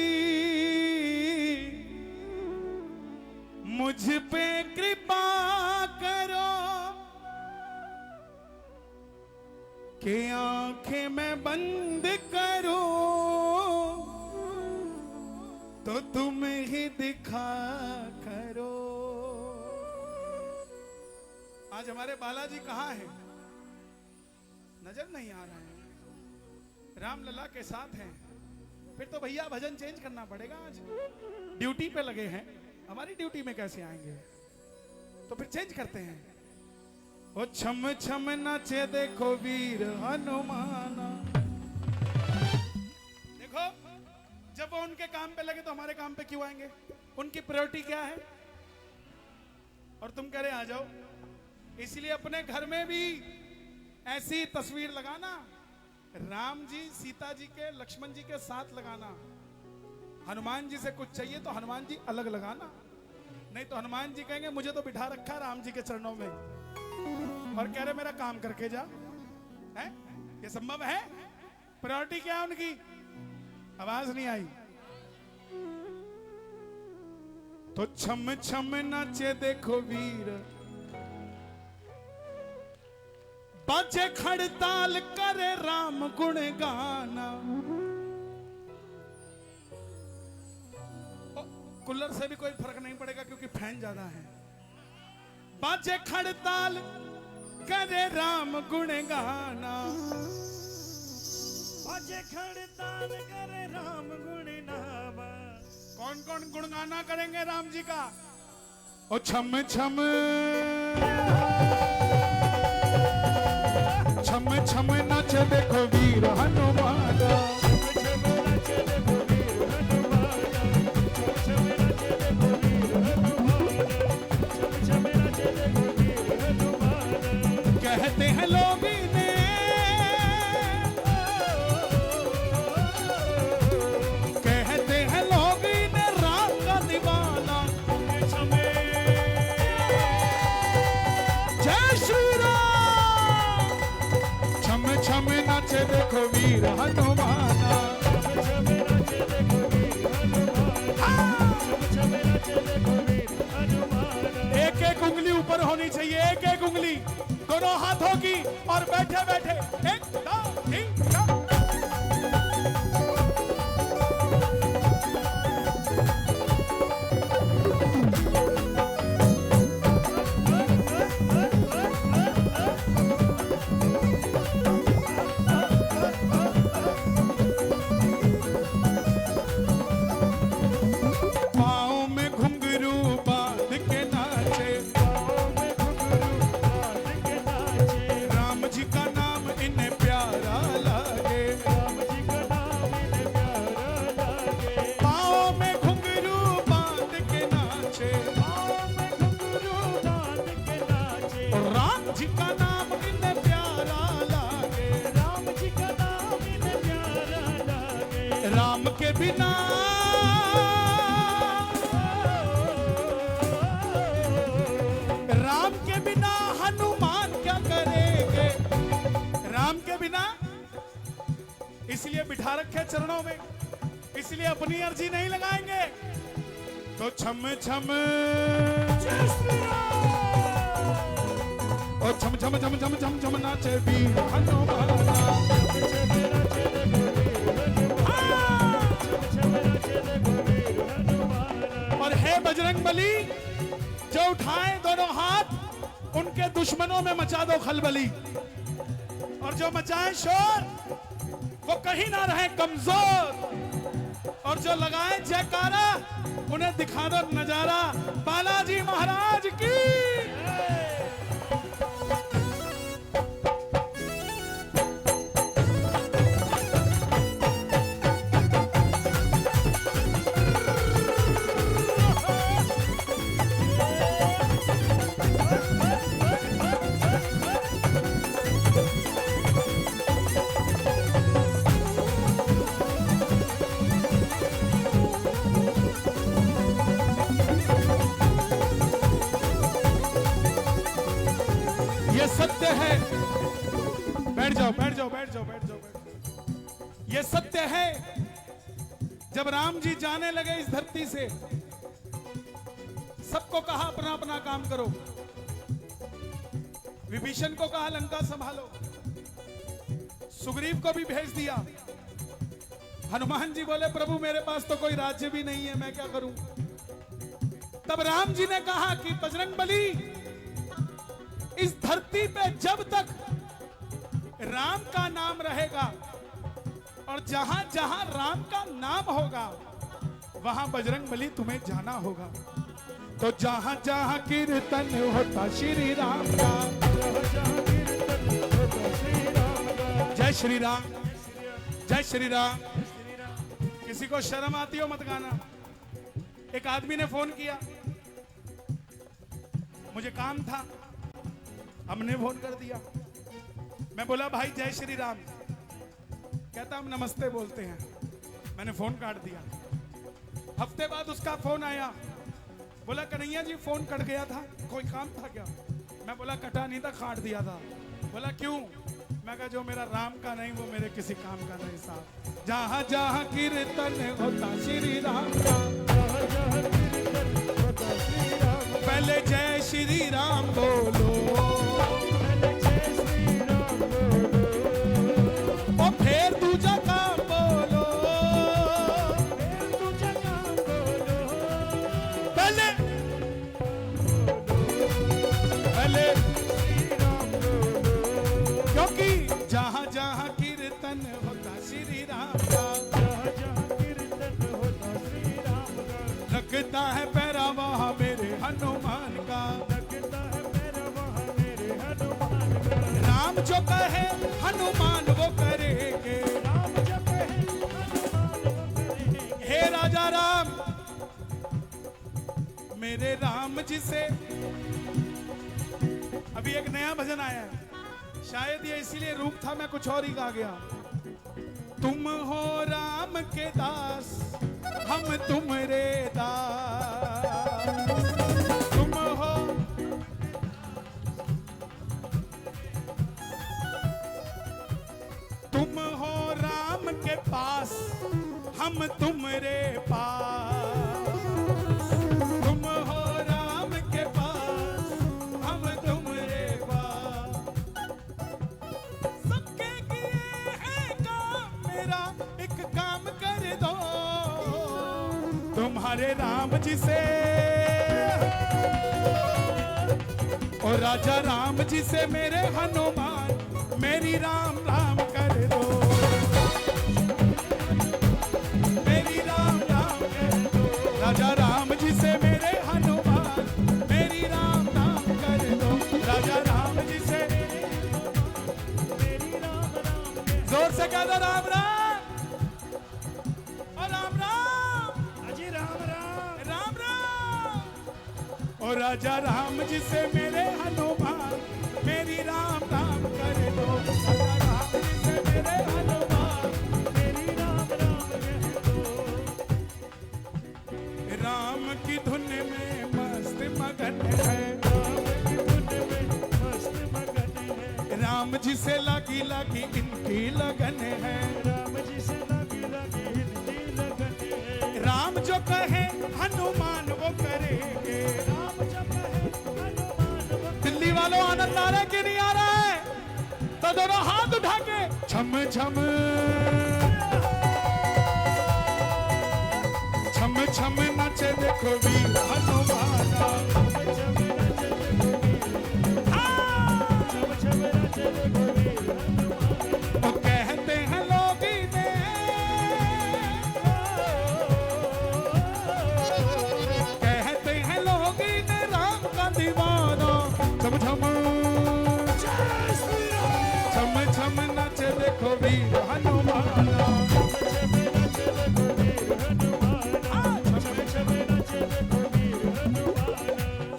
मुझ पे कृपा करो कि आंखें मैं बंद करूं तो तुम ही दिखा करो। आज हमारे बालाजी कहाँ हैं? नजर नहीं आ रहे हैं। रामलला के साथ हैं। फिर तो भैया भजन चेंज करना पड़ेगा। आज ड्यूटी पे लगे हैं, हमारी ड्यूटी में कैसे आएंगे? तो फिर चेंज करते हैं। ओ छम छम नाचे देखो वीर हनुमाना। देखो जब वो उनके काम पे लगे तो हमारे काम पे क्यों आएंगे? उनकी प्रायोरिटी क्या है? और तुम कह रहे आ जाओ। इसलिए अपने घर में भी ऐसी तस्वीर लगाना, राम जी सीता जी के लक्ष्मण जी के साथ लगाना। हनुमान जी से कुछ चाहिए तो हनुमान जी अलग लगाना। नहीं तो हनुमान जी कहेंगे मुझे तो बिठा रखा है राम जी के चरणों में और कह रहे मेरा काम करके जा। है ये संभव है? प्रायोरिटी क्या है उनकी? आवाज नहीं आई तो छम छम नाचे देखो वीर, बाजे खड़ताल करे राम गुण गाना। कूलर से भी कोई फर्क नहीं पड़ेगा क्योंकि फैन ज्यादा है। बाजे खड़ताल करे राम गुण गाना, बाजे खड़ताल करे राम गुण नामा। कौन कौन गुणगाना करेंगे राम जी का? ओ छम छम छम छम नाचे देखो वीर हनुमान, कहते हैं लोग इन्हें, कहते हैं लोग इन्हें राम का दीवाना। जय श्री राम। छम छम नाचे देखो वीर हनुमाना, एक एक उंगली ऊपर होनी चाहिए, एक एक उंगली दोनों हाथों की, और बैठे बैठे 1 2 3 4। पाँव में घुंघरू बांध के नाचे, राम जी का नाम इन्हें प्यारा लागे। पाँव में घुंघरू बांध के नाचे, और राम जी का नाम इन्हें प्यारा लागे। राम के बिना, राम के बिना हनुमान क्या करेंगे? राम के बिना इसलिए बिठा रखे चरणों में, इसलिए अपनी अर्जी नहीं लगाएंगे। तो छम छम और छम छम छम छम छम छम नाचे वीर हनुमाना। और हे बजरंग बली, जो उठाए दोनों हाथ, उनके दुश्मनों में मचा दो खलबली, और जो मचाए शोर वो कहीं ना रहे कमजोर, और जो लगाए जयकारा उन्हें दिखा दो नजारा बालाजी महाराज की। ये सत्य है। बैठ जाओ बैठ जाओ बैठ जाओ बैठ जाओ बैठ जाओ। ये सत्य है, जब राम जी जाने लगे इस धरती से, सबको कहा अपना अपना काम करो। विभीषण को कहा लंका संभालो, सुग्रीव को भी भेज दिया। हनुमान जी बोले प्रभु मेरे पास तो कोई राज्य भी नहीं है, मैं क्या करूं? तब राम जी ने कहा कि बजरंग बली, इस धरती पे जब तक राम का नाम रहेगा और जहां जहां राम का नाम होगा वहां बजरंग बली तुम्हें जाना होगा। तो जहां जहां कीर्तन होता श्री राम का, जय श्री राम जय श्री राम। किसी को शर्म आती हो मत गाना। एक आदमी ने फोन किया, मुझे काम था, हमने फोन कर दिया। मैं बोला भाई जय श्री राम, कहता हम नमस्ते बोलते हैं। मैंने फोन काट दिया। हफ्ते बाद उसका फोन आया, बोला कन्हैया जी फोन कट गया था, कोई काम था क्या? मैं बोला कटा नहीं था, काट दिया था। बोला क्यों? मैं कहा जो मेरा राम का नहीं वो मेरे किसी काम का नहीं साहब। जहाँ जहाँ कीर्तन होता श्री राम का, पहले जय श्री राम बोलो, और फिर दूजा काम बोलो, पहले क्योंकि जहाँ जहाँ कीर्तन होता श्री राम का, लगता है पैरा वहाँ मेरे हनुमान का। राम जो कहे हनुमान वो करेंगे। हे राजा राम, मेरे राम जी से अभी एक नया भजन आया है, शायद ये इसीलिए रूप था, मैं कुछ और ही गा गया। तुम हो राम के दास, हम तुम्हारे दास, तुम हो राम के पास, हम तुम्हारे पास, तुम हो राम के पास, हम तुम्हारे पास, सबके किए हैं काम, मेरा एक काम कर दो, तुम्हारे राम जी से और राजा राम जी से मेरे हनुमान, मेरी राम राम कर दो, मेरी राम राम कर दो, राजा राम जी से मेरे हनुमान, मेरी राम राम कर दो, राजा राम जी से मेरी राम राम, जोर से कह दो राम राम, और राम राम, अजी राम राम, राम राम, और राजा राम जी से मेरे हनुमान, मेरी राम राम कर दो, राजा राम जी से मेरे हनुमान, मेरी राम राम कर दो। राम की धुन में मस्त मगन है, राम की धुन में मस्त मगन है, राम जी से लगी लगी इनकी लगन है, राम जी से लगी लगी इनकी लगन है, राम जो कहे हनुमान वो करेंगे, राम जो कहे हनुमान वो। दिल्ली वालों आनंद आ रहा है कि नहीं आ रहा है? तो दोनों हाथ उठा के छम छम छम छम नाचे देखो वीर हनुमान, वो कहते हैं लोग कहते हैं लोग राम का दीवाना, छम छम छम छम नाचे देखो वीर हनुमान,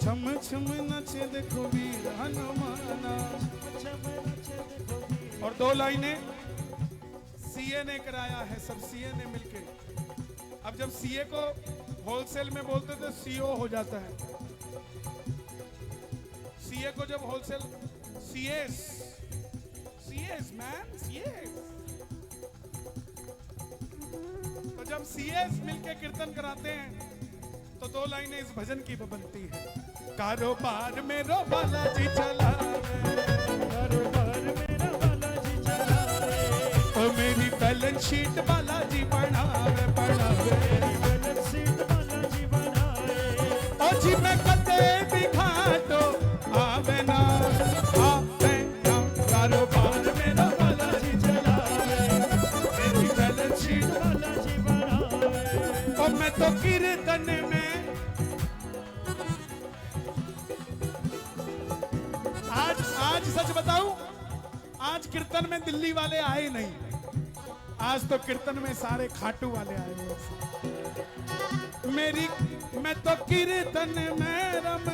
छम छम नाचे देखो वीर हनुमान। और दो लाइनें सीए ने कराया है, सब सीए ने मिलके। अब जब सीए को होलसेल में बोलते तो सीओ हो जाता है, सीए को जब wholesale CS, CS man CS, तो जब सीएस मिलके कीर्तन कराते हैं तो दो लाइनें इस भजन की बनती है। कारोबार मेरा बालाजी चला कारोबार मेरा बालाजी चला ओ मेरी बैलेंस शीट बालाजी बढ़ावे बढ़ावे, मेरी बैलेंस शीट बालाजी बढ़ावे, ओ जी मैं कते भी घाटो आवे ना कारोबार मेरा बालाजी चला मेरी बैलेंस शीट बालाजी बढ़ावे, ओ मैं तो कीर्तन में आज सच बताऊं, आज कीर्तन में दिल्ली वाले आए नहीं, आज तो कीर्तन में सारे खाटू वाले आए मेरी, मैं तो कीर्तन में रम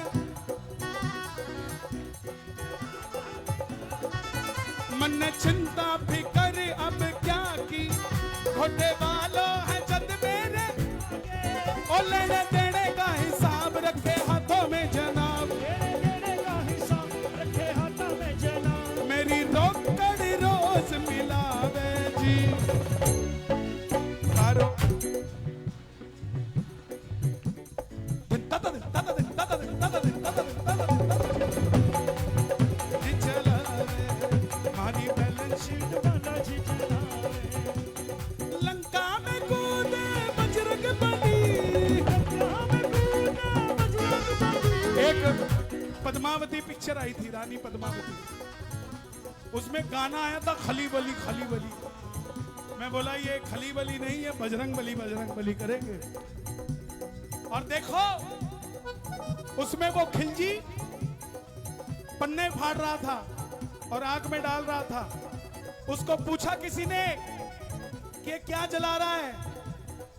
मन चिंता भी कर अब क्या की, घोटे वालों है जद मेरे ओ लेने देने का हिसाब रखे जी चलावे मारी बैलेंस शीट वाला जी चलावे लंका में कूदे बजरंग बली एक पद्मावती पिक्चर आई थी रानी पद्मावती उसमें गाना आया था खली बली मैं बोला ये खली बली नहीं है बजरंग बली करेंगे और देखो उसमें वो खिलजी पन्ने फाड़ रहा था और आग में डाल रहा था उसको पूछा किसी ने कि क्या जला रहा है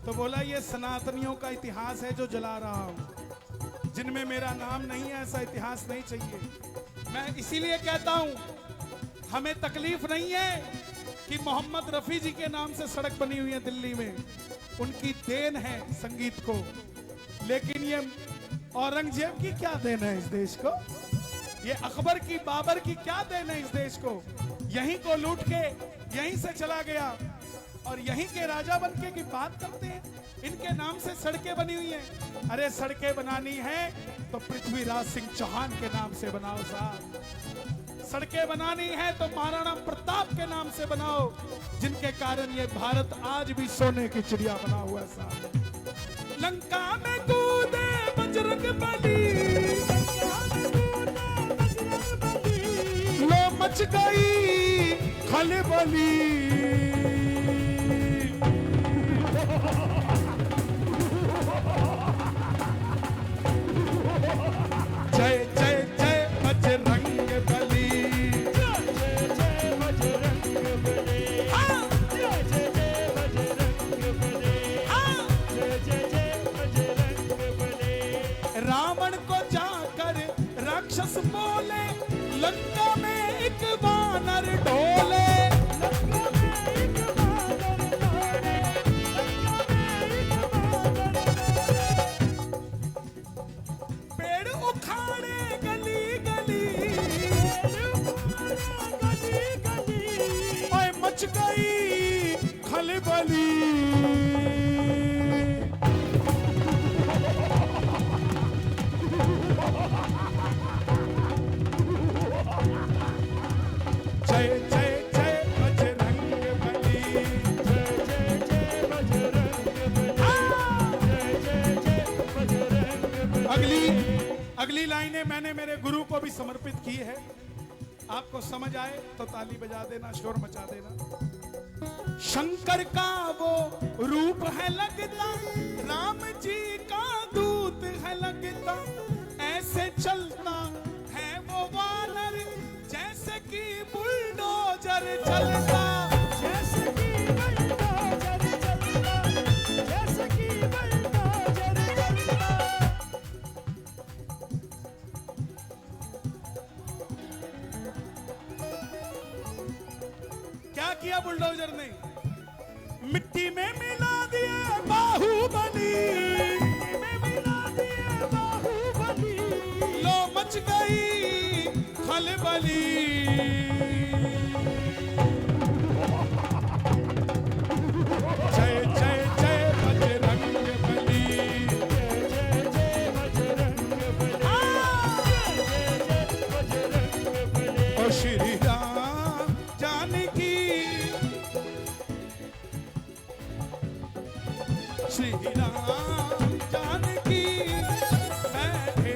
तो बोला ये सनातनियों का इतिहास है जो जला रहा हूं जिनमें मेरा नाम नहीं है ऐसा इतिहास नहीं चाहिए मैं इसीलिए कहता हूं हमें तकलीफ नहीं है कि मोहम्मद रफी जी के नाम से सड़क बनी हुई है दिल्ली में उनकी देन है संगीत को लेकिन ये औरंगजेब की क्या देन है इस देश को ये अकबर की बाबर की क्या देन है इस देश को यहीं को लूट के यहीं से चला गया और यहीं के राजा बनके की बात करते हैं इनके नाम से सड़कें बनी हुई हैं अरे सड़कें बनानी है तो पृथ्वीराज सिंह चौहान के नाम से बनाओ साहब सड़कें बनानी है तो महाराणा प्रताप के नाम से बनाओ जिनके कारण ये भारत आज भी सोने की चिड़िया बना हुआ है साहब लंका में कूदे बजरंग बली लो मच गई खलबली जय जय जय बजरंग बली रावण को जाकर राक्षस बोले लंका में एक वानर डोले पेड़ उखाड़े गली गली ओए मच गई खलबली जय जय जय बजरंग बली जय जय जय बजरंग बली अगली लाइनें मैंने मेरे गुरु को भी समर्पित की है आपको समझ आए तो ताली बजा देना शोर मचा देना शंकर का वो रूप है लगता राम जी का दूत है लगता ऐसे चलता है वो वानर जैसे कि बुलडोजर चलता जैसे कि बुलडोजर चलता जैसे कि बुलडोजर चलता क्या किया बुलडोजर ने मिट्टी में मिला दिया बाहुबली में मिला दिया बाहुबली लो मच गई खलबली जय जय जय बजरंग बली जय जय जय बजरंग बली जय जय बजरंग बली ओ श्री राम जानकी श्री राम जानकी बैठे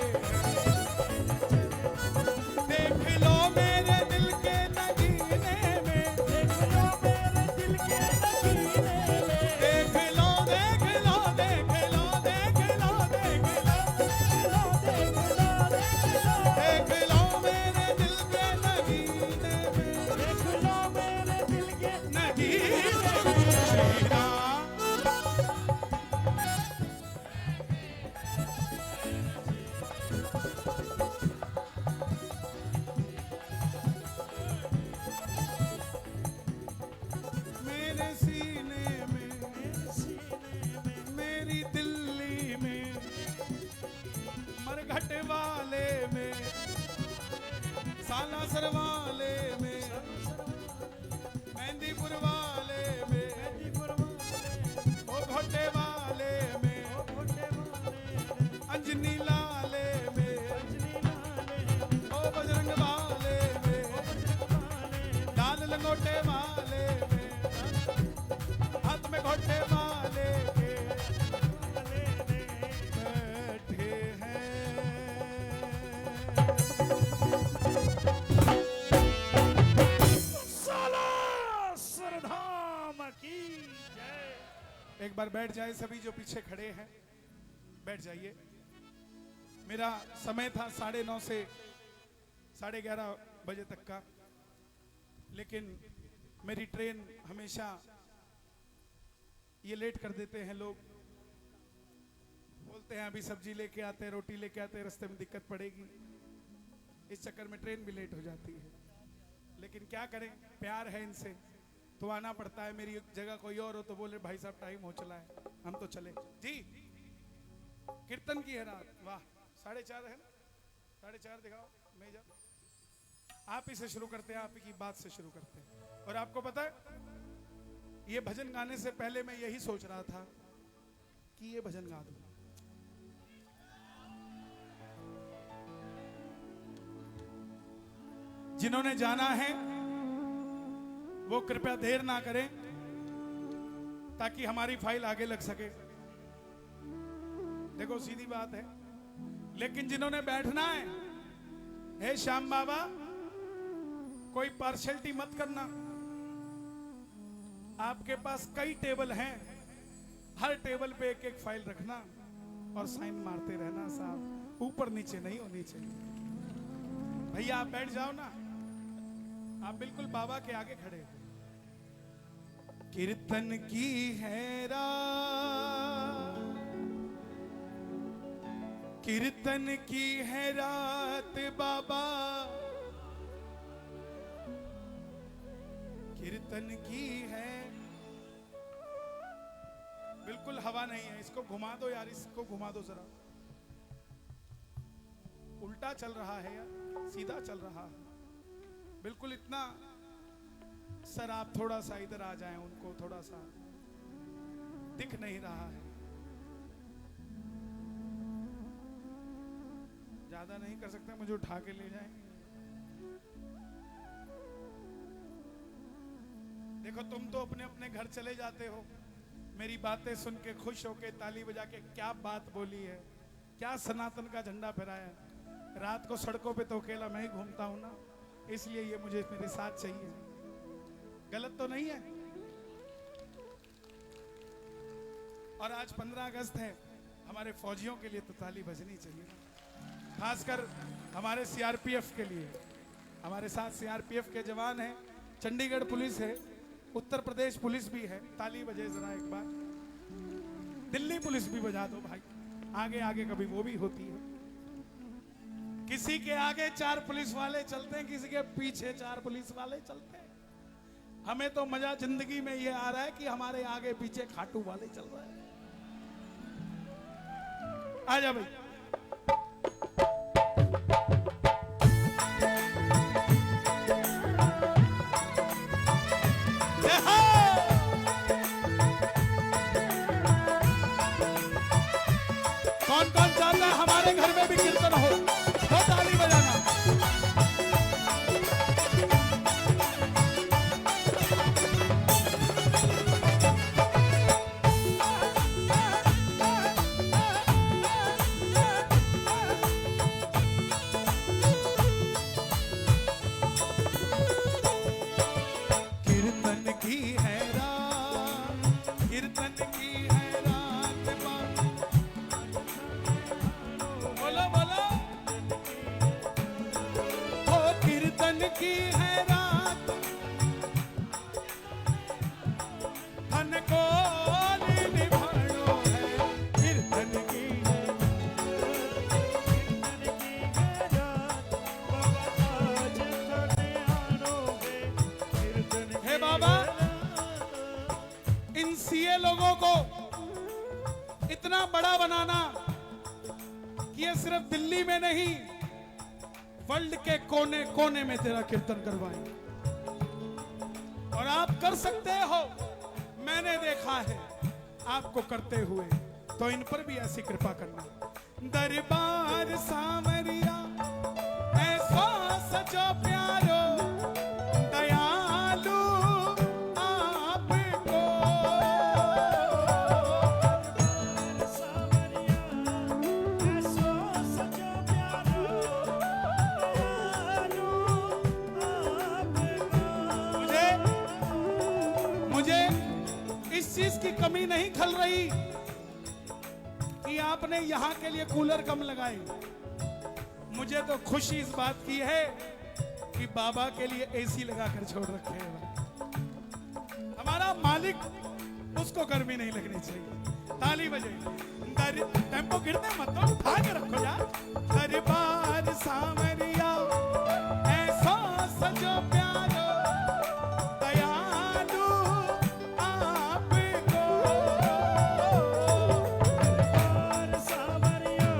देख लो मेरे दिल के नगीने में देख लो मेरे दिल के नगीने में देख लो देख लो देख लो देख लो देख लो देख लो देख लो मेरे दिल के नगीने में देख लो मेरे दिल के नगीने में श्री राम मेरे सीने में मेरी दिल्ली में मरघट वाले में सालासर वाले में मेहंदीपुर वाले में ओ घोटे वाले में अंजनी बार बैठ जाए सभी जो पीछे खड़े हैं, बैठ जाइए। मेरा समय था 9:30 से 11:30 बजे तक का, लेकिन मेरी ट्रेन हमेशा ये लेट कर देते हैं लोग, बोलते हैं अभी सब्जी लेके आते हैं, रोटी लेके आते हैं, रास्ते में दिक्कत पड़ेगी, इस चक्कर में ट्रेन भी लेट हो जाती है। लेकिन क्या करें, प्यार है इनसे तो आना पड़ता है। मेरी जगह कोई और हो तो बोले भाई साहब टाइम हो चला है, हम तो चले जी। कीर्तन की है रात, वाह 4:30 है ना, 4:30 दिखाओ। मैं जा आप ही से शुरू करते हैं, आप ही की बात से शुरू करते हैं। और आपको पता है ये भजन गाने से पहले मैं यही सोच रहा था कि ये भजन गा दूं। जिन्होंने जाना है वो कृपया देर ना करें ताकि हमारी फाइल आगे लग सके। देखो सीधी बात है। लेकिन जिन्होंने बैठना है, हे श्याम बाबा कोई पार्शलिटी मत करना। आपके पास कई टेबल हैं, हर टेबल पे एक एक फाइल रखना और साइन मारते रहना साहब, ऊपर नीचे नहीं होनी चाहिए। भैया आप बैठ जाओ ना, आप बिल्कुल बाबा के आगे खड़े हो। कीर्तन की है रात, कीर्तन की है रात बाबा, कीर्तन की है। बिल्कुल हवा नहीं है, इसको घुमा दो यार, इसको घुमा दो जरा। उल्टा चल रहा है यार, सीधा चल रहा है बिल्कुल। इतना सर आप थोड़ा सा इधर आ जाएं, उनको थोड़ा सा दिख नहीं रहा है। ज्यादा नहीं कर सकते, मुझे उठा के ले जाएंगे। देखो तुम तो अपने अपने घर चले जाते हो, मेरी बातें सुन के खुश होके ताली बजा के क्या बात बोली है, क्या सनातन का झंडा फहराया। रात को सड़कों पे तो अकेला मैं ही घूमता हूं ना, इसलिए ये मुझे मेरे साथ चाहिए। गलत तो नहीं है। और आज 15 अगस्त है, हमारे फौजियों के लिए तो ताली बजनी चाहिए, खासकर हमारे सीआरपीएफ के लिए। हमारे साथ सीआरपीएफ के जवान हैं, चंडीगढ़ पुलिस है, उत्तर प्रदेश पुलिस भी है। ताली बजे जरा एक बार। दिल्ली पुलिस भी बजा दो भाई, आगे आगे कभी वो भी होती है। किसी के आगे 4 पुलिस वाले चलते हैं, किसी के पीछे 4 पुलिस वाले चलते हैं। हमें तो मजा जिंदगी में ये आ रहा है कि हमारे आगे पीछे खाटू वाले चल रहे हैं। आजा भाई। कौन कौन चाहता है हमारे घर में भी कीर्तन हो, तो ताली बजाना। कीर्तन की है रात, कीर्तन की है रात बोलो बोलो। ओ कीर्तन की है रात, धन को निभानो है। कीर्तन की है, कीर्तन की है रात बाबा आज तने आणोगे। कीर्तन हे बाबा इन सीए लोगों को इतना बड़ा बनाना कि ये सिर्फ दिल्ली में नहीं, वर्ल्ड के कोने कोने में तेरा कीर्तन करवाएं। और आप कर सकते हो, मैंने देखा है आपको करते हुए, तो इन पर भी ऐसी कृपा करना। दरबार सावरिया ऐसा सजो प्यारो, दयालु आपको। सावरिया ऐसो सजो प्यारो, दयालु आपको। मुझे इस चीज की कमी नहीं खल रही कि आपने यहाँ के लिए कूलर कम लगाए। मुझे तो खुशी इस बात की है कि बाबा के लिए एसी लगाकर छोड़ रखे हैं। हमारा मालिक, उसको गर्मी नहीं लगनी चाहिए। ताली बजे, टेम्पो गिरने मत दो, उठा के रखो यार। दरबार सावरिया ऐसा सजो प्यारो दयालु आपको। दरबार सावरिया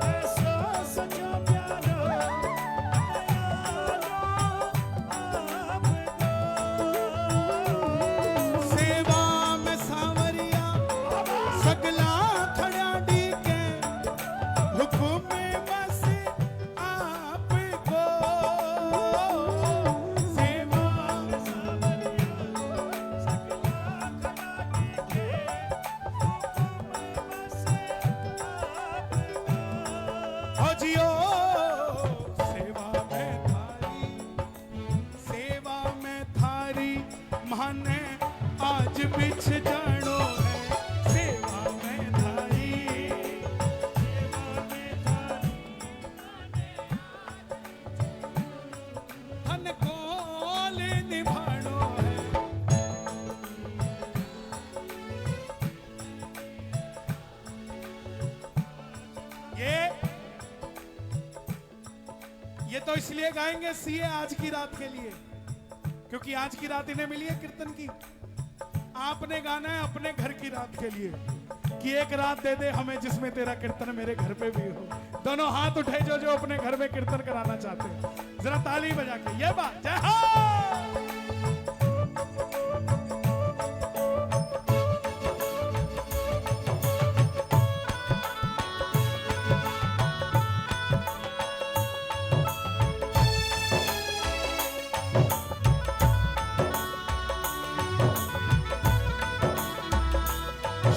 ऐसा सजो प्यारो दयालु आपको। सेवा में सावरिया सगला खड़ा डीके, हुक्म में बस आपको। सेवा में सावरिया सकला खड़ा डीके, हुक्म में बस आपको। हो जियो सेवा में थारी माने आज बिछ जानो है। सेवा में थारी, सेवा में थारी धन कोल निभानो है। ये तो इसलिए गाएंगे सीए आज की रात के लिए, क्योंकि आज की रात इन्हें मिली है कीर्तन की। आपने गाना है अपने घर की रात के लिए कि एक रात दे दे हमें जिसमें तेरा कीर्तन मेरे घर पे भी हो। दोनों हाथ उठे जो अपने घर में कीर्तन कराना चाहते हैं, जरा ताली बजा के ये बात। जय हो।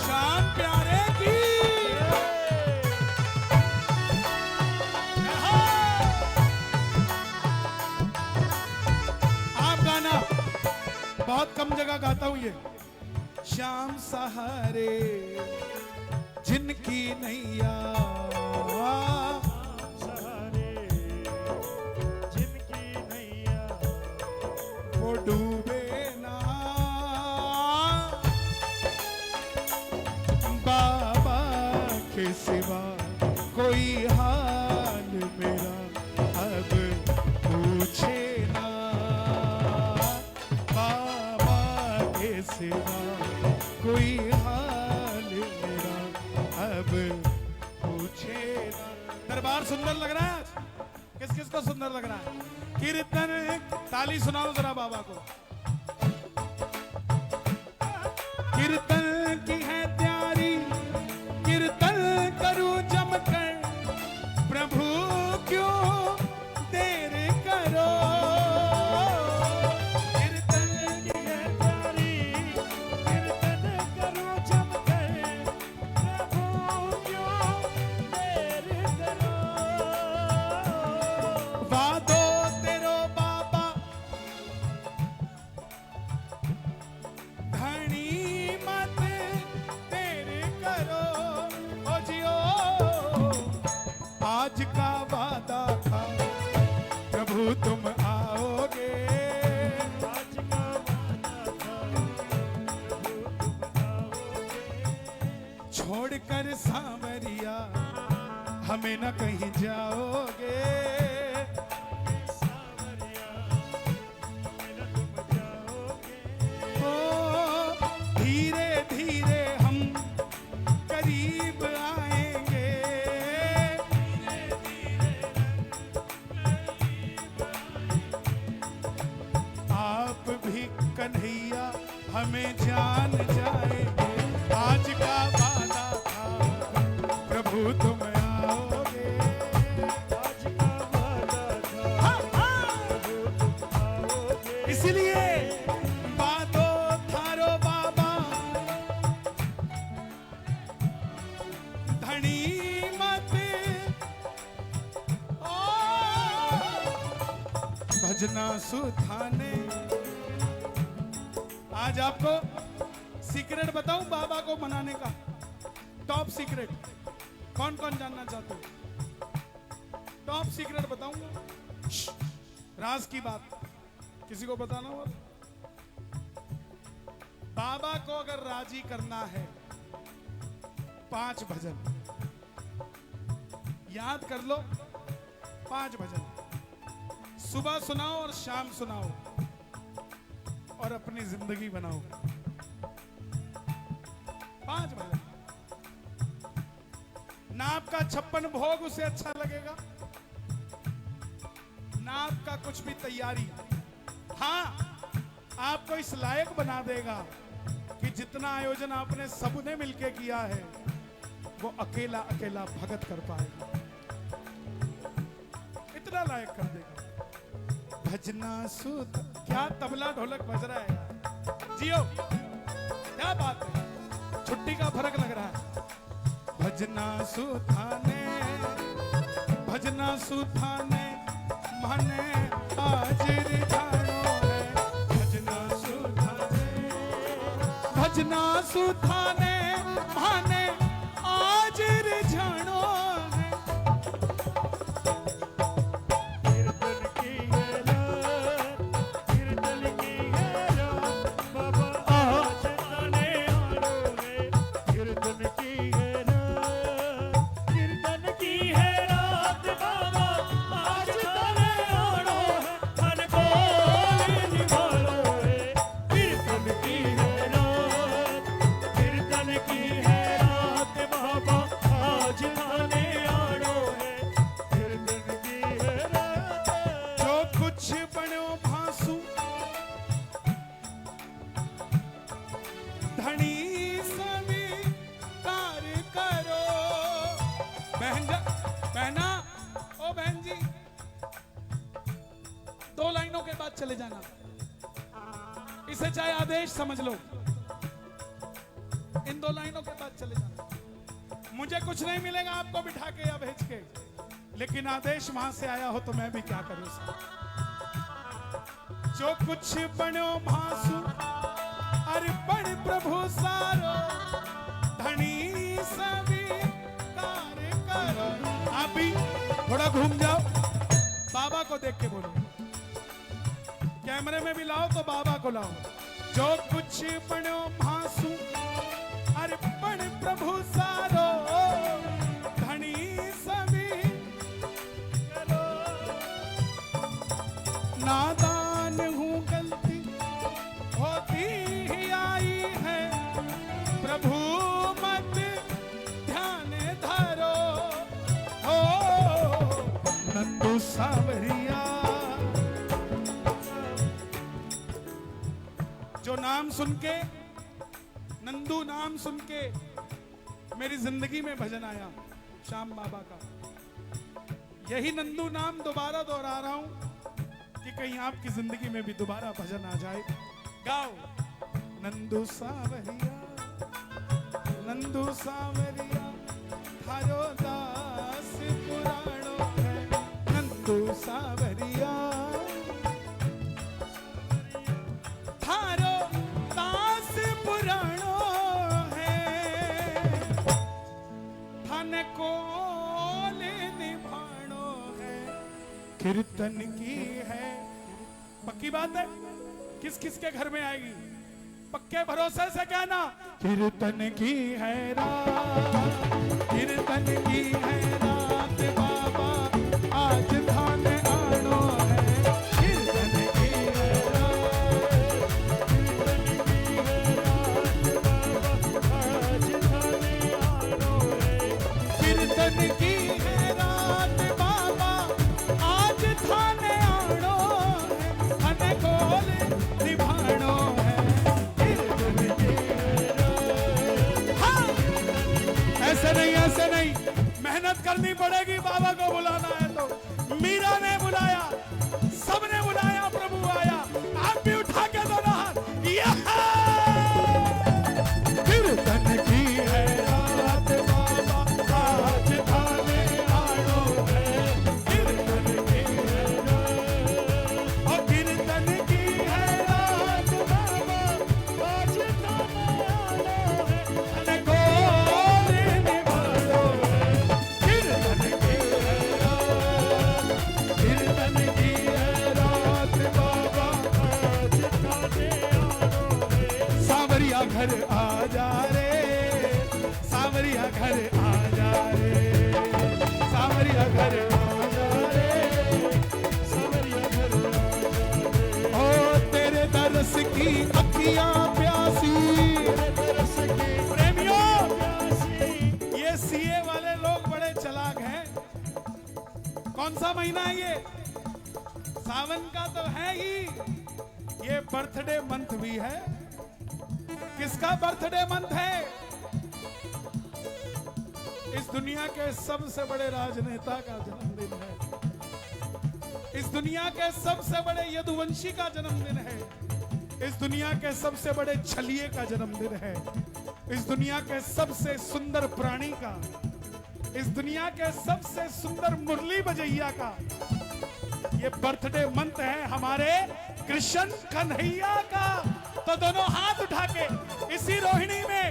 शाम प्यारे की जय हो। आप गाना बहुत कम जगह गाता हूं ये। शाम सहारे जिनकी नैया, सहारे जिनकी नैया वो डूबे ना। बाबा के सिवा कोई हाल मेरा अब पूछे ना। बाबा के सिवा कोई हाल मेरा अब पूछे ना। दरबार सुंदर लग रहा है आज? किस किस को सुंदर लग रहा है? कीर्तन ताली सुनाओ जरा बाबा को। कीर्तन की है तैयारी, कीर्तन करूं जमकर, प्रभु क्यों देर करो। कीर्तन की है प्यारी कीर्तन करो जमकर, प्रभु क्यों देर करो। वादो तेरो बाबा धनी मत देर करो। ओ जियो आज का वादा था प्रभु तुम आओगे। आज का वादा था प्रभु तुम आओगे। छोड़कर सांवरिया हमें न कहीं जाओगे। सावरिया मेरा तुम जाओगे। ओ धीरे धीरे हम करीब आएंगे। आप भी कन्हैया हमें जान जाएंगे। आज का वादा था प्रभु तुम आओगे। आज का वादा था प्रभु तुम आओगे। इसलिए बातो थारो बाबा धनी मत ओ भजना सुधाने। आज आपको सीक्रेट बताऊं बाबा को मनाने का? टॉप सीक्रेट कौन कौन जानना चाहते हो? टॉप सीक्रेट बताऊंगा। राज की बात किसी को बताना हो? बाबा को अगर राजी करना है 5 भजन याद कर लो। 5 भजन सुबह सुनाओ और शाम सुनाओ और अपनी जिंदगी बनाओ। 5 भजन। ना आपका 56 भोग उसे अच्छा लगेगा, ना आपका कुछ भी तैयारी। हाँ, आपको इस लायक बना देगा कि जितना आयोजन आपने सबने मिलके किया है वो अकेला अकेला भगत कर पाएगा। इतना लायक कर देगा। भजना सुत क्या तबला ढोलक बज रहा है यार। जियो, क्या बात है, छुट्टी का फर्क लग रहा है। भजना सुथाने माने आज रिझानो है। भजना सुथाने माने आज रिझानो है। कीर्तन की है रात, कीर्तन की है रात, बाबा आज थाने आनो है। कीर्तन की है रात, कीर्तन की है रात, बाबा आज थाने आनो है। मन को निभानो है। कीर्तन की है रात, कीर्तन की है रात, बाबा आज थाने आनो है। कीर्तन की है रात। जो कुछ बनो भासु धनी सभी कार्य करो। बहना, ओ बहन जी, 2 लाइनों के बाद चले जाना। इसे चाहे आदेश समझ लो। इन 2 लाइनों के बाद चले जाना। मुझे कुछ नहीं मिलेगा आपको बिठा के या भेज के, लेकिन आदेश वहां से आया हो तो मैं भी क्या करूं उसका। जो कुछ बनो भासु अर्पण प्रभु सारो, धनी सभी कार्य करो। आप भी थोड़ा घूम जाओ, बाबा को देख के बोलो। कैमरे में भी लाओ तो बाबा को लाओ। जो कुछ बनो भासु अर्पण प्रभु सारो, धनी सभी करो। नादान हूँ गलती होती ही आई है, प्रभु मत ध्यान धरो। हो नंदू सावरिया, जो नाम सुन के, नंदू नाम सुन के मेरी जिंदगी में भजन आया श्याम बाबा का। यही नंदू नाम दोबारा दोहरा रहा हूं कि कहीं आपकी जिंदगी में भी दोबारा भजन आ जाए। गाओ नंदू सावरिया, नंदू सावरिया, थारो दास पुराणो है। नंदू सावरिया, थारो दास पुराणो है। थाने कोल निभाणो है। कीर्तन की है, पक्की बात है, किस किस के घर में आएगी? पक्के भरोसे से कहना, कीर्तन की है रात, कीर्तन की है रात, बाबा आज थाने आनो है। कीर्तन की है रात, कीर्तन की है रात, बाबा आज थाने आनो है। कीर्तन की है रात, बाबा आज थाने आनो है। थाने कोल निभाणो है। कीर्तन की है रात। हाँ, ऐसे नहीं, ऐसे नहीं, मेहनत करनी पड़ेगी। बाबा को बुलाना है तो मीरा ने बुलाया, सबने बुलाया, प्रभु आया। आप भी उठा के दो ना हाथ। कीर्तन की है रात, बाबा आज थाने आनो है। कीर्तन की है रात, और कीर्तन की है रात, बाबा आज थाने आनो कौन सा महीना है ये? सावन का तो है ही। ये बर्थडे मंथ भी है। किसका बर्थडे मंथ है? इस दुनिया के सबसे बड़े राजनेता का जन्मदिन है। इस दुनिया के सबसे बड़े यदुवंशी का जन्मदिन है। इस दुनिया के सबसे बड़े छलिए का जन्मदिन है। इस दुनिया के सबसे सुंदर प्राणी का, इस दुनिया के सबसे सुंदर मुरली बजैया का ये बर्थडे मंथ है हमारे कृष्ण कन्हैया का। तो दोनों हाथ उठा के इसी रोहिणी में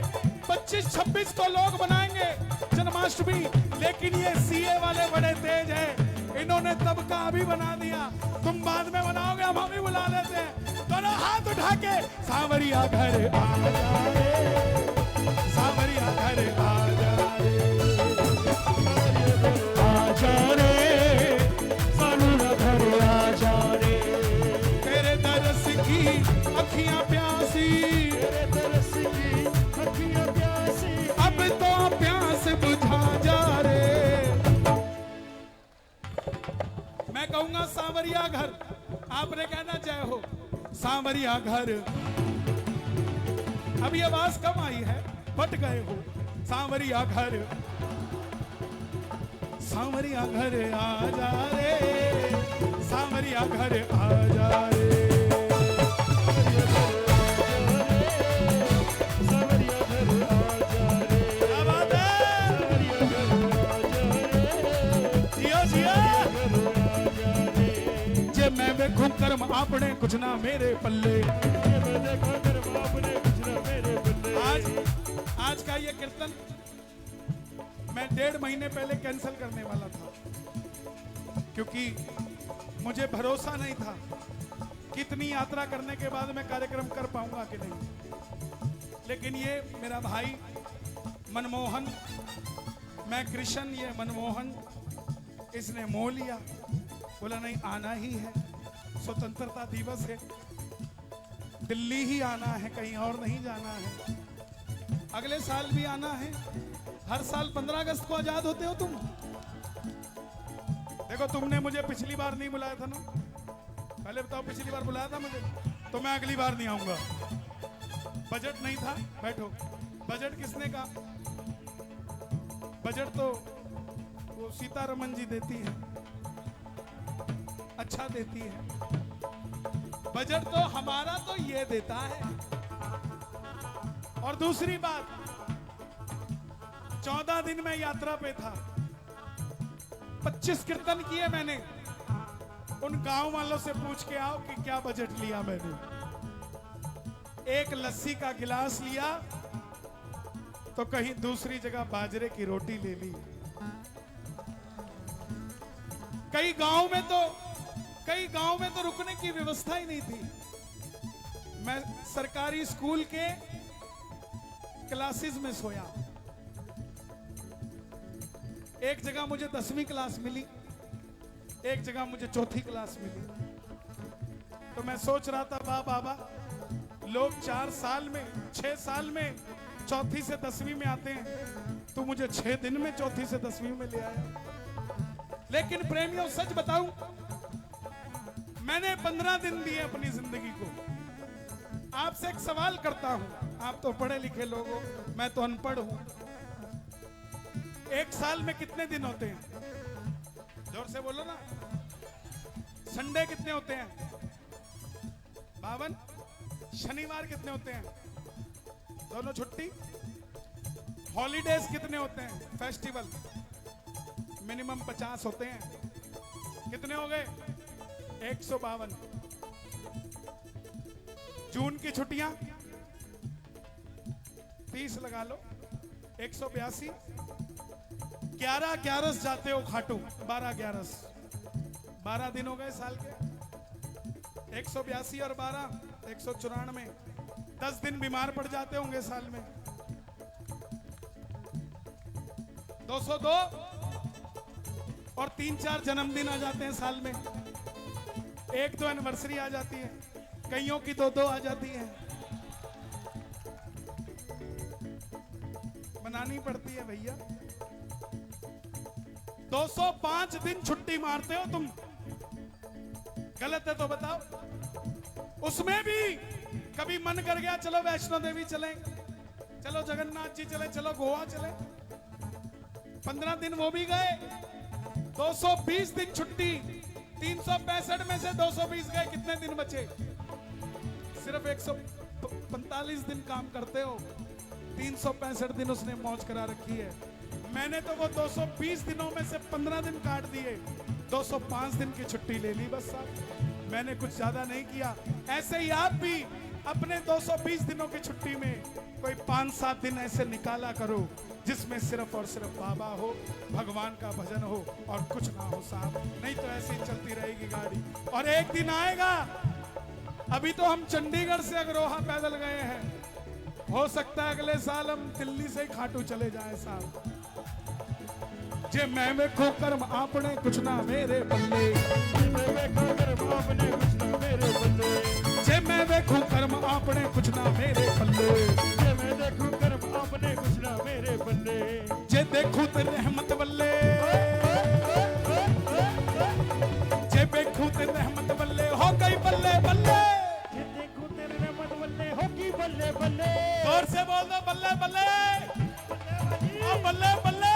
25-26 को लोग बनाएंगे जन्माष्टमी, लेकिन ये सीए वाले बड़े तेज है, इन्होंने तब का अभी बना दिया। तुम बाद में बनाओगे, हम अभी बुला लेते हैं। दोनों हाथ उठा के सांवरिया घर आ जा रे, सांवरिया घर आ जा रे, आ जा रे, सांवरिया घर आ जा रे। तेरे दरस की अखियां प्यासी, तेरे तरस की अखियां प्यासी, अब तो प्यास बुझा जा रे। मैं कहूंगा सांवरिया घर, आपने कहना जय हो। सांवरिया घर, अभी आवाज कम आई है, बट गए हो। सांवरिया घर, सांवरिया घर आ जा रे, सांवरिया घर आ जा रे। सांवरिया घर आ जा रे, क्या बात है? सांवरिया घर आ जा रे, जियो जियो। आ जा रे। जे मैं देखूं कर्म आपने कुछ ना मेरे पल्ले। ये मैं देखा कर बाप ने कुछ ना मेरे बल्ले। आज का ये कीर्तन मैं 1.5 महीने पहले कैंसिल करने वाला था, क्योंकि मुझे भरोसा नहीं था कितनी यात्रा करने के बाद मैं कार्यक्रम कर पाऊंगा कि नहीं। लेकिन ये मेरा भाई मनमोहन, मैं कृष्ण, ये मनमोहन, इसने मोह लिया, बोला नहीं आना ही है, स्वतंत्रता दिवस है, दिल्ली ही आना है, कहीं और नहीं जाना है। अगले साल भी आना है। हर साल 15 अगस्त को आजाद होते हो तुम। देखो तुमने मुझे पिछली बार नहीं बुलाया था ना, पहले बताओ, पिछली बार बुलाया था मुझे, तो मैं अगली बार नहीं आऊंगा। बजट नहीं था, बैठो। बजट किसने कहा? बजट तो वो सीतारमन जी देती है, अच्छा देती है। बजट तो हमारा तो ये देता है। और दूसरी बात, 14 दिन में यात्रा पे था, 25 कीर्तन किए मैंने। उन गांव वालों से पूछ के आओ कि क्या बजट लिया मैंने। एक लस्सी का गिलास लिया तो कहीं दूसरी जगह बाजरे की रोटी ले ली। कई गांव में तो रुकने की व्यवस्था ही नहीं थी। मैं सरकारी स्कूल के क्लासेस में सोया। एक जगह मुझे 10वीं क्लास मिली, एक जगह मुझे 4थी क्लास मिली। तो मैं सोच रहा था वाह बाबा, लोग 4 साल में, 6 साल में 4थी से 10वीं में आते हैं, तू मुझे 6 दिन में 4थी से 10वीं में ले आया। लेकिन प्रेमियों, सच बताऊं, मैंने 15 दिन दिए अपनी जिंदगी को। आपसे एक सवाल करता हूं, आप तो पढ़े लिखे लोग हो, मैं तो अनपढ़ हूं। एक साल में कितने दिन होते हैं? जोर से बोलो ना। संडे कितने होते हैं? 52। शनिवार कितने होते हैं? दोनों छुट्टी। हॉलीडेज कितने होते हैं? फेस्टिवल मिनिमम 50 होते हैं। कितने हो गए? 152। जून की छुट्टियां 30 लगा लो, 182। 11 ग्यारस जाते हो खाटू, 12 ग्यारस, 12 दिन हो गए साल के। 182 और 12 194। 10 दिन बीमार पड़ जाते होंगे साल में। 202 और 3-4 जन्मदिन आ जाते हैं साल में। 1-2 एनिवर्सरी आ जाती है, कईयों की 2-2 आ जाती है। बनानी पड़ती है भैया। 205 दिन छुट्टी मारते हो तुम, गलत है तो बताओ। उसमें भी कभी मन कर गया चलो वैष्णो देवी चलें, चलो जगन्नाथ जी चले, चलो गोवा चले, 15 दिन वो भी गए। 220 दिन छुट्टी, 365 में से 220 गए, कितने दिन बचे? सिर्फ 145 दिन काम करते हो, 365 दिन उसने मौज करा रखी है। मैंने तो वो 220 दिनों में से 15 दिन काट दिए, 205 दिन की छुट्टी ले ली बस साहब। मैंने कुछ ज्यादा नहीं किया। ऐसे ही आप भी अपने 220 दिनों की छुट्टी में कोई 5-7 दिन ऐसे निकाला करो जिसमें सिर्फ और सिर्फ बाबा हो, भगवान का भजन हो और कुछ ना हो साहब। नहीं तो ऐसे ही चलती रहेगी गाड़ी। और एक दिन आएगा, अभी तो हम चंडीगढ़ से अगरोहा पैदल गए हैं, हो सकता है अगले साल हम दिल्ली से ही खाटू चले जाएं साहब। जे मैं वेखो कर्म आपने कुछ ना मेरे बल्ले, जे मैं वेखो कर्म आपने कुछ ना मेरे बल्ले, जे मैं वेखो कर्म आपने कुछ ना मेरे बल्ले, जे मैं देखूं कर्म आपने कुछ ना मेरे बल्ले, जे देखूं तेरे रहमत बल्ले, जे देखूं तेरे रहमत बल्ले हो गई बल्ले बल्ले, जे देखूं तेरे रहमत बल्ले हो गई बल्ले बल्ले। जोर से बोल दो बल्ले बल्ले, ओ बल्ले बल्ले।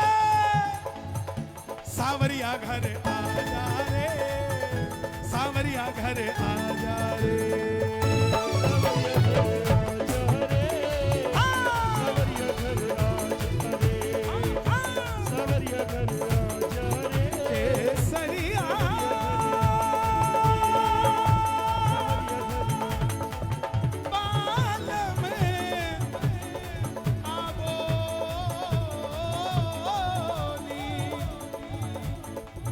सावरिया घर आ जा रे, सावरिया घर आ जा रे, सावरिया घर आ जा रे, सरिया बाल में आबो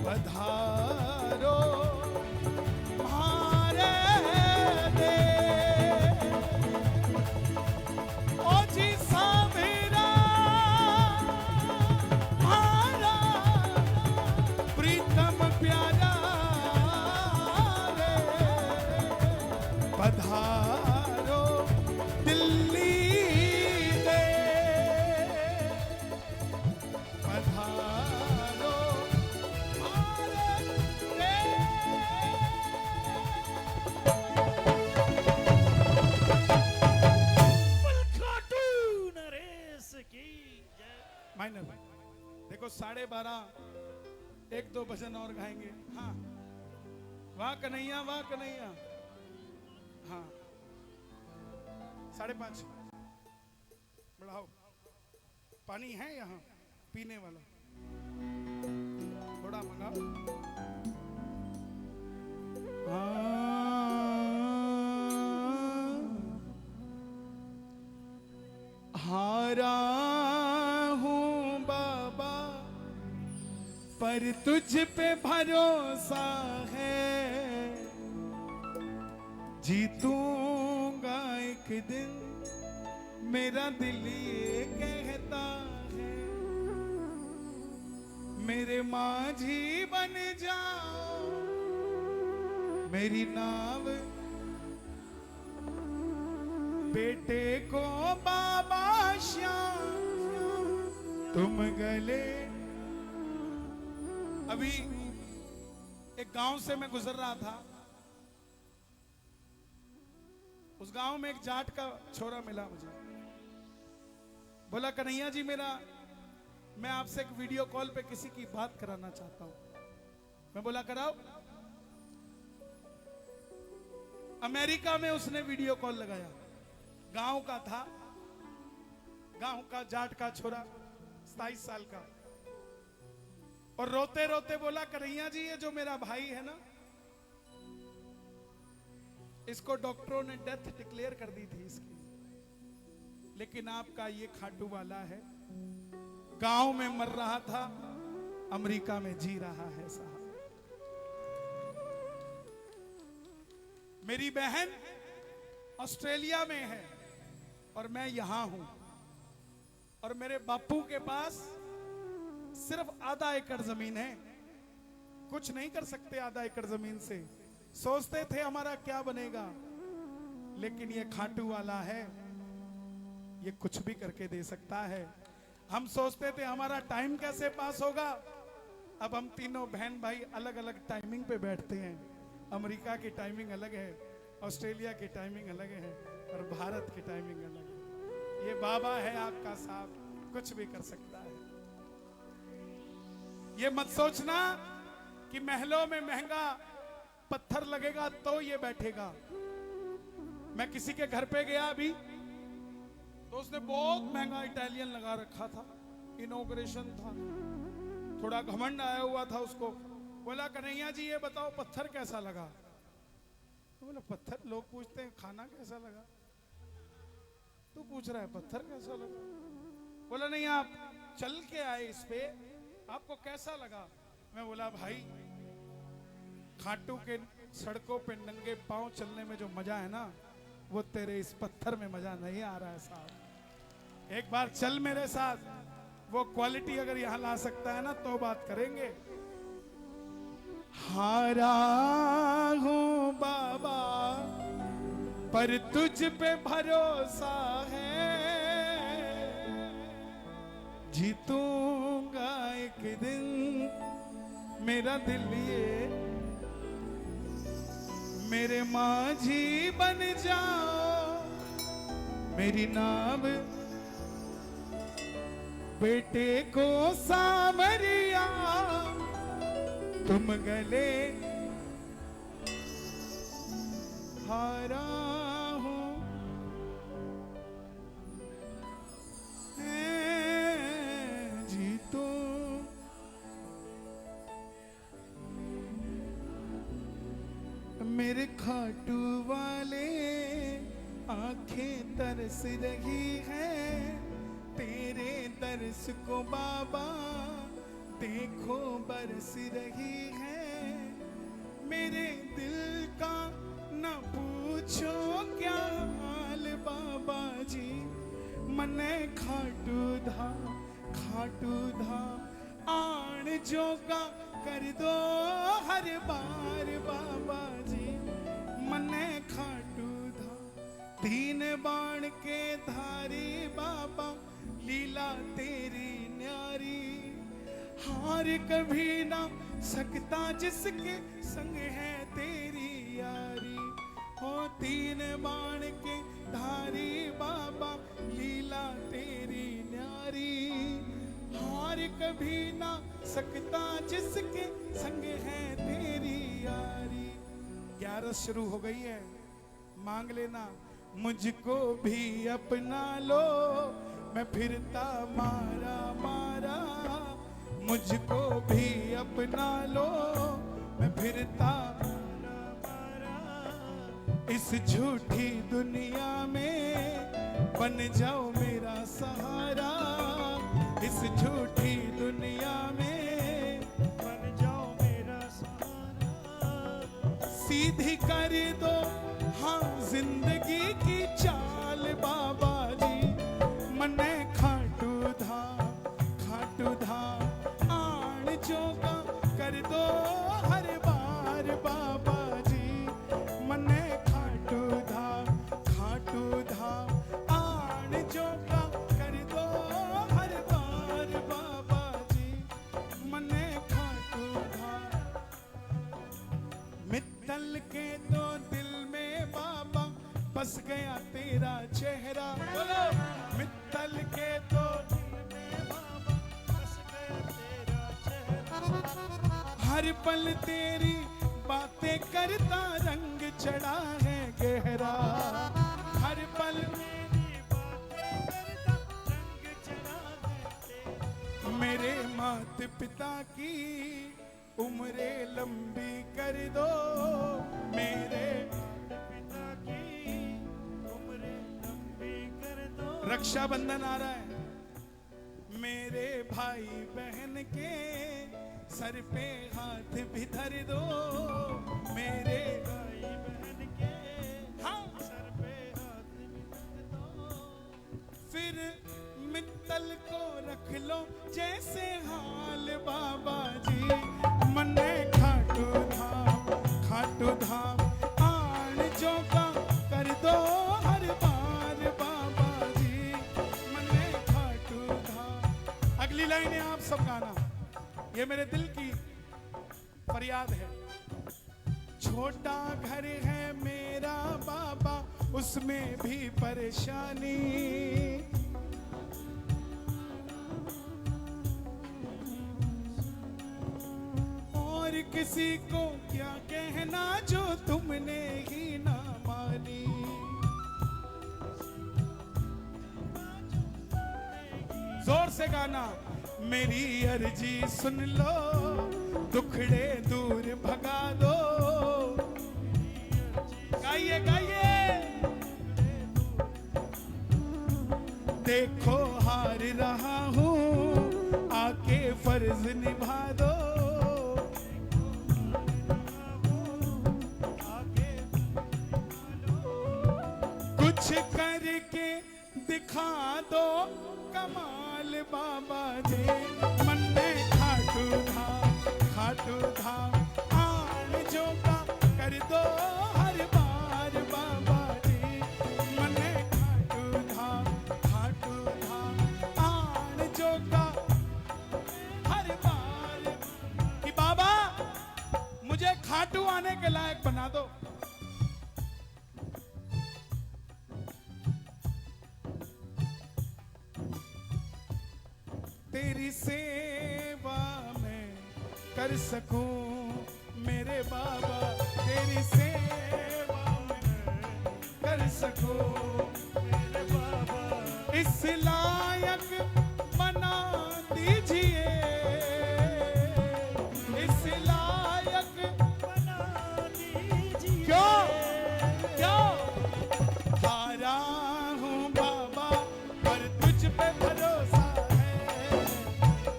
पधारो मारे दे, ओ जी सावेरा मारा प्रीतम प्यारा रे, पधारो दिल्ली दे, पधारो माइनर। देखो 12:30 1-2 भजन और गाएंगे। हाँ, वाह कन्हैया वाह कन्हैया। हाँ 5:30 बढ़ाओ। पानी है यहाँ पीने वाला, थोड़ा मंगाओ। हारा हूँ बाबा पर तुझ पे भरोसा है, जीतूंगा एक दिन मेरा दिल ये कहता है, मेरे माझी बन जाओ मेरी नाव, बेटे को बाबा श्याम तुम गले। अभी एक गांव से मैं गुजर रहा था, उस गांव में एक जाट का छोरा मिला मुझे, बोला कन्हैया जी मैं आपसे एक वीडियो कॉल पे किसी की बात कराना चाहता हूं। मैं बोला कराओ। अमेरिका में उसने वीडियो कॉल लगाया, गांव का था, गांव का जाट का छोरा 27 साल का, और रोते रोते बोला कन्हैया जी ये जो मेरा भाई है ना, इसको डॉक्टरों ने डेथ डिक्लेयर कर दी थी इसकी, लेकिन आपका ये खाटू वाला है, गांव में मर रहा था, अमेरिका में जी रहा है साहब। मेरी बहन ऑस्ट्रेलिया में है और मैं यहां हूं, और मेरे बापू के पास सिर्फ आधा एकड़ जमीन है, कुछ नहीं कर सकते आधा एकड़ जमीन से। सोचते थे हमारा क्या बनेगा, लेकिन ये खाटू वाला है, ये कुछ भी करके दे सकता है। हम सोचते थे हमारा टाइम कैसे पास होगा, अब हम तीनों बहन भाई अलग अलग टाइमिंग पे बैठते हैं। अमेरिका की टाइमिंग अलग है, ऑस्ट्रेलिया की टाइमिंग अलग है और भारत की टाइमिंग अलग है। ये बाबा है आपका साहब, कुछ भी कर सकता है। ये मत सोचना कि महलों में महंगा पत्थर लगेगा तो ये बैठेगा। मैं किसी के घर पे गया अभी, तो उसने बहुत महंगा इटालियन लगा रखा था, इनॉग्रेशन था, थोड़ा घमंड आया हुआ था उसको। बोला कन्हैया जी ये बताओ पत्थर कैसा लगा? तो बोला पत्थर, लोग पूछते हैं खाना कैसा लगा, तू पूछ रहा है पत्थर कैसा लगा? बोला नहीं आप चल के आए इस पे, आपको कैसा लगा? मैं बोला भाई खाटू के सड़कों पे नंगे पांव चलने में जो मजा है ना, वो तेरे इस पत्थर में मजा नहीं आ रहा है साहब। एक बार चल मेरे साथ, वो क्वालिटी अगर यहां ला सकता है ना तो बात करेंगे। हारा हूं बाबा पर तुझ पे भरोसा है, जीतूंगा एक दिन मेरा दिल ये, मेरे माझी बन जाओ मेरी नाव, बेटे को सामरिया तुम गले। हारा हूं जीतो, मेरे खाटू वाले आंखें तरस रही हैं तेरे दर्श को बाबा, देखो बरस रही है। मेरे दिल का न पूछो क्या हाल बाबा जी, मने खाटू धाम आन जोगा कर दो हर बार बाबा जी, मने खाटू धाम। तीन बाण के धारी बाबा, लीला तेरी न्यारी, हार कभी ना सकता जिसके संग है तेरी यारी। हो तीन बाण के धारी बाबा, लीला तेरी न्यारी, हार कभी ना सकता जिसके संग है तेरी यारी। 11 शुरू हो गई है, मांग लेना मुझको भी अपना लो, मैं फिरता मारा मारा, मुझको भी अपना लो, मैं फिरता मारा मारा। इस झूठी दुनिया में बन जाओ मेरा सहारा, इस झूठी दुनिया में बन जाओ मेरा सहारा। सीधी कर दो हाँ जिंदगी की चाल बाबा जी, मने खाटू धाम आन जोगा कर दो हर बार बाबा जी, मने खाटू धाम आन जोगा कर दो हर बार बाबा जी, मने खाटू धाम। मित्तल के तो दिल में बाबा बस गया तेरा चेहरा, बोलो मित्तल के तो दिल में बाबा बस गया तेरा चेहरा। हर पल तेरी बातें करता रंग चढ़ा है गहरा, हर पल तेरी बातें करता रंग चढ़ा है तेरा। मेरे माता पिता की उम्रें लंबी कर दो, मेरे पिता की उम्रें लंबी कर दो। रक्षाबंधन आ रहा है, मेरे भाई बहन के सर पे हाथ भी धर दो, मेरे भाई बहन के हाँ सर पे हाथ भी रख दो। फिर मित्तल को रख लो जैसे हाल बाबा जी, मने खाटू धाम आन जोगा कर दो हर बार बाबा जी, मने खाटू धाम। अगली लाइन है आप सब गाना, ये मेरे दिल की फरियाद है। छोटा घर है मेरा बाबा, उसमें भी परेशानी। और किसी को क्या कहना जो तुमने ही ना मानी। जोर से गाना, मेरी अर्जी सुन लो, दुखड़े दूर भगा दो। गाइए गाइए। देखो हार रहा हूँ, आके फर्ज निभा दो। कुछ करके दिखा दो कमाल बाबा जी। मन में खाटू धाम आन जो का कर दो हर बार बाबा जी। मन में खाटू धाम आन जो का हर बार। कि बाबा मुझे खाटू आने के लायक बना दो। तेरी सेवा में कर सकूं मेरे बाबा, तेरी सेवा में कर सकूं मेरे बाबा। इस लायक बना दीजिए, इस लायक बना दीजिए। क्यों क्यों हारा हूं बाबा, पर तुझ पे भरोसा है।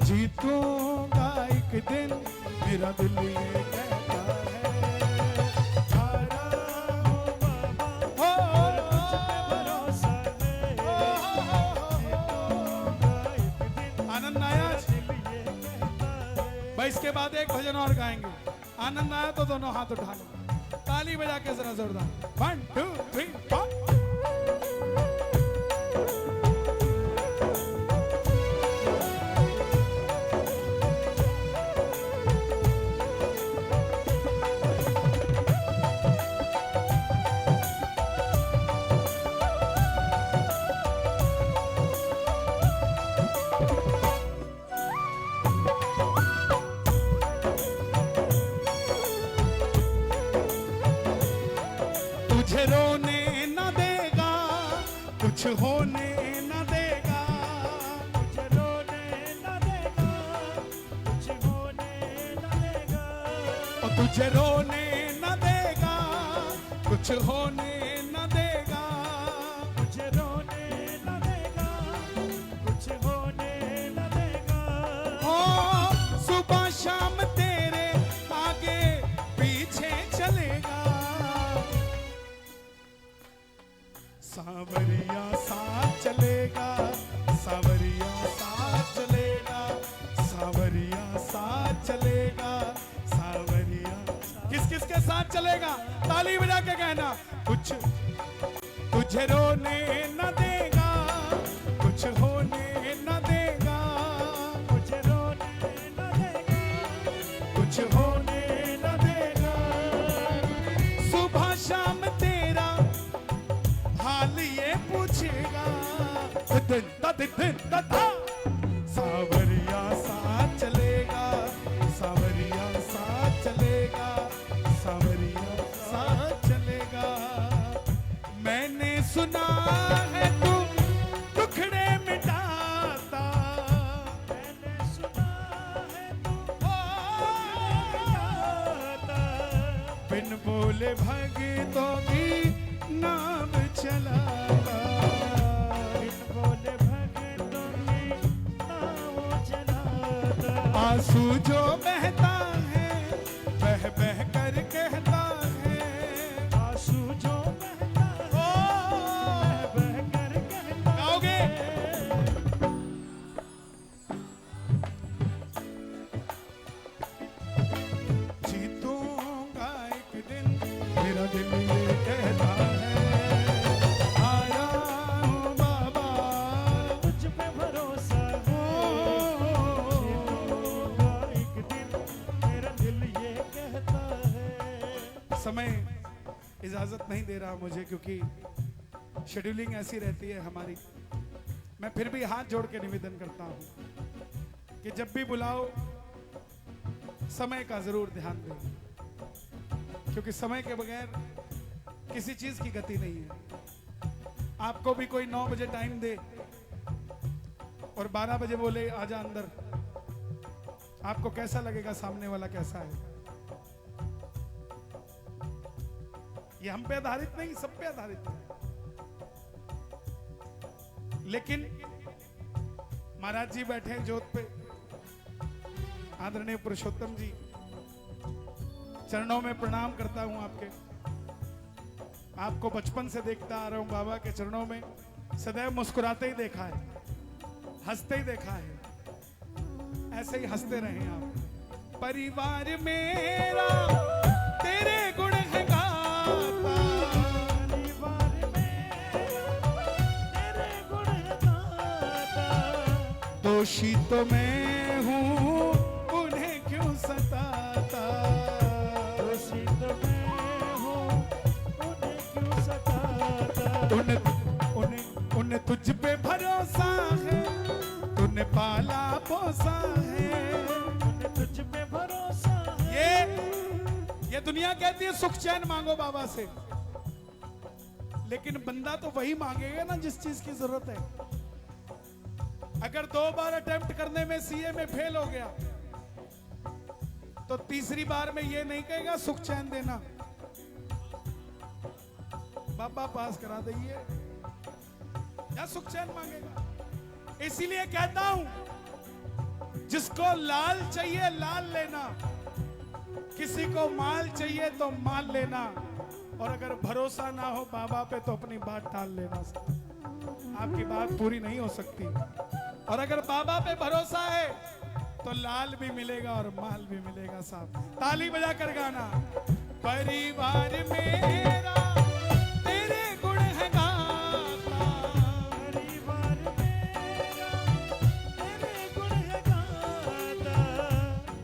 जीतूंगा एक दिन, मेरा दिल ये कहता है। हारा हूं बाबा, पर तुझ पे भरोसा है। जीतूंगा एक दिन, आनंद आया? भाई इसके बाद एक भजन और गाएंगे। आनंद आया तो दोनों हाथ उठा लो, ताली बजा के जरा जोरदार। 1 2 3 4। तुझे रोने न देगा, कुछ होने न देगा। तुझे रोने न देगा, कुछ होने न देगा। और तुझे रोने न देगा, कुछ होने न देगा। तुझे रोने न देगा, कुछ होने न देगा। ओ सुबह शाम तेरे आगे पीछे चलेगा। सावरिया साथ चलेगा, सावरिया साथ चलेगा, सावरिया साथ चलेगा, सावरिया। किस किस के साथ चलेगा? ताली बजा के कहना। कुछ तुझे रोने न देगा, कुछ होने न देगा। तुझे रोने न देगा, कुछ होने न देगा। सुबह शाम तेरा हाल ये पूछेगा। सावरिया साथ चलेगा, सावरिया साथ चलेगा, सावरिया साथ चलेगा। मैंने सुना है तू दुखड़े मिटाता, मैंने सुना है तू बिन बोले भगतों की नाम चलाता। बिन बोले भगतों की नाम चलाता। आंसू जो बहता है बह बह कर कहता है। आंसू जो बहता है बह बह कर कहता। गाओगे? जीतूंगा एक दिन, मेरा दिल ये कहता है। आया हूँ बाबा, तुझ पे भरोसा है। जीतूंगा एक समय इजाजत नहीं दे रहा मुझे, क्योंकि शेड्यूलिंग ऐसी रहती है हमारी। मैं फिर भी हाथ जोड़ के निवेदन करता हूं कि जब भी बुलाओ समय का जरूर ध्यान दें, क्योंकि समय के बगैर किसी चीज की गति नहीं है। आपको भी कोई 9 बजे टाइम दे और 12 बजे बोले आजा अंदर, आपको कैसा लगेगा? सामने वाला कैसा है? ये हम पे आधारित नहीं, सब पे आधारित है। लेकिन महाराज जी बैठे हैं जोत पे, आदरणीय पुरुषोत्तम जी, चरणों में प्रणाम करता हूं आपके। आपको बचपन से देखता आ रहा हूं, बाबा के चरणों में सदैव मुस्कुराते ही देखा है, हंसते ही देखा है, ऐसे ही हंसते रहें आप। परिवार मेरा तेरे गुण है गाता, परिवार मेरा तेरे गुण गाता, दोषी तो मैं हूँ उन्हें क्यों सताता, दोषी तो मैं हूँ उन्हें क्यों सताता, उन्हें तुझ पे भरोसा है, तूने पाला पोसा है, उन्हें तुझ पे भरोसा है। ये दुनिया कहती है सुख चैन मांगो बाबा से, लेकिन बंदा तो वही मांगेगा ना जिस चीज की जरूरत है। अगर 2 बार अटेम्प्ट करने में सीए में फेल हो गया तो तीसरी बार में ये नहीं कहेगा सुख चैन देना, बाबा पास करा दीजिए, या सुख चैन मांगेगा। इसीलिए कहता हूं जिसको लाल चाहिए लाल लेना, किसी को माल चाहिए तो माल लेना, और अगर भरोसा ना हो बाबा पे तो अपनी बात टाल लेना। आपकी बात पूरी नहीं हो सकती। और अगर बाबा पे भरोसा है तो लाल भी मिलेगा और माल भी मिलेगा। साहब ताली बजा कर गाना। परिवार मेरा तेरे गुण है गाता, परिवार मेरा तेरे गुण है गाता,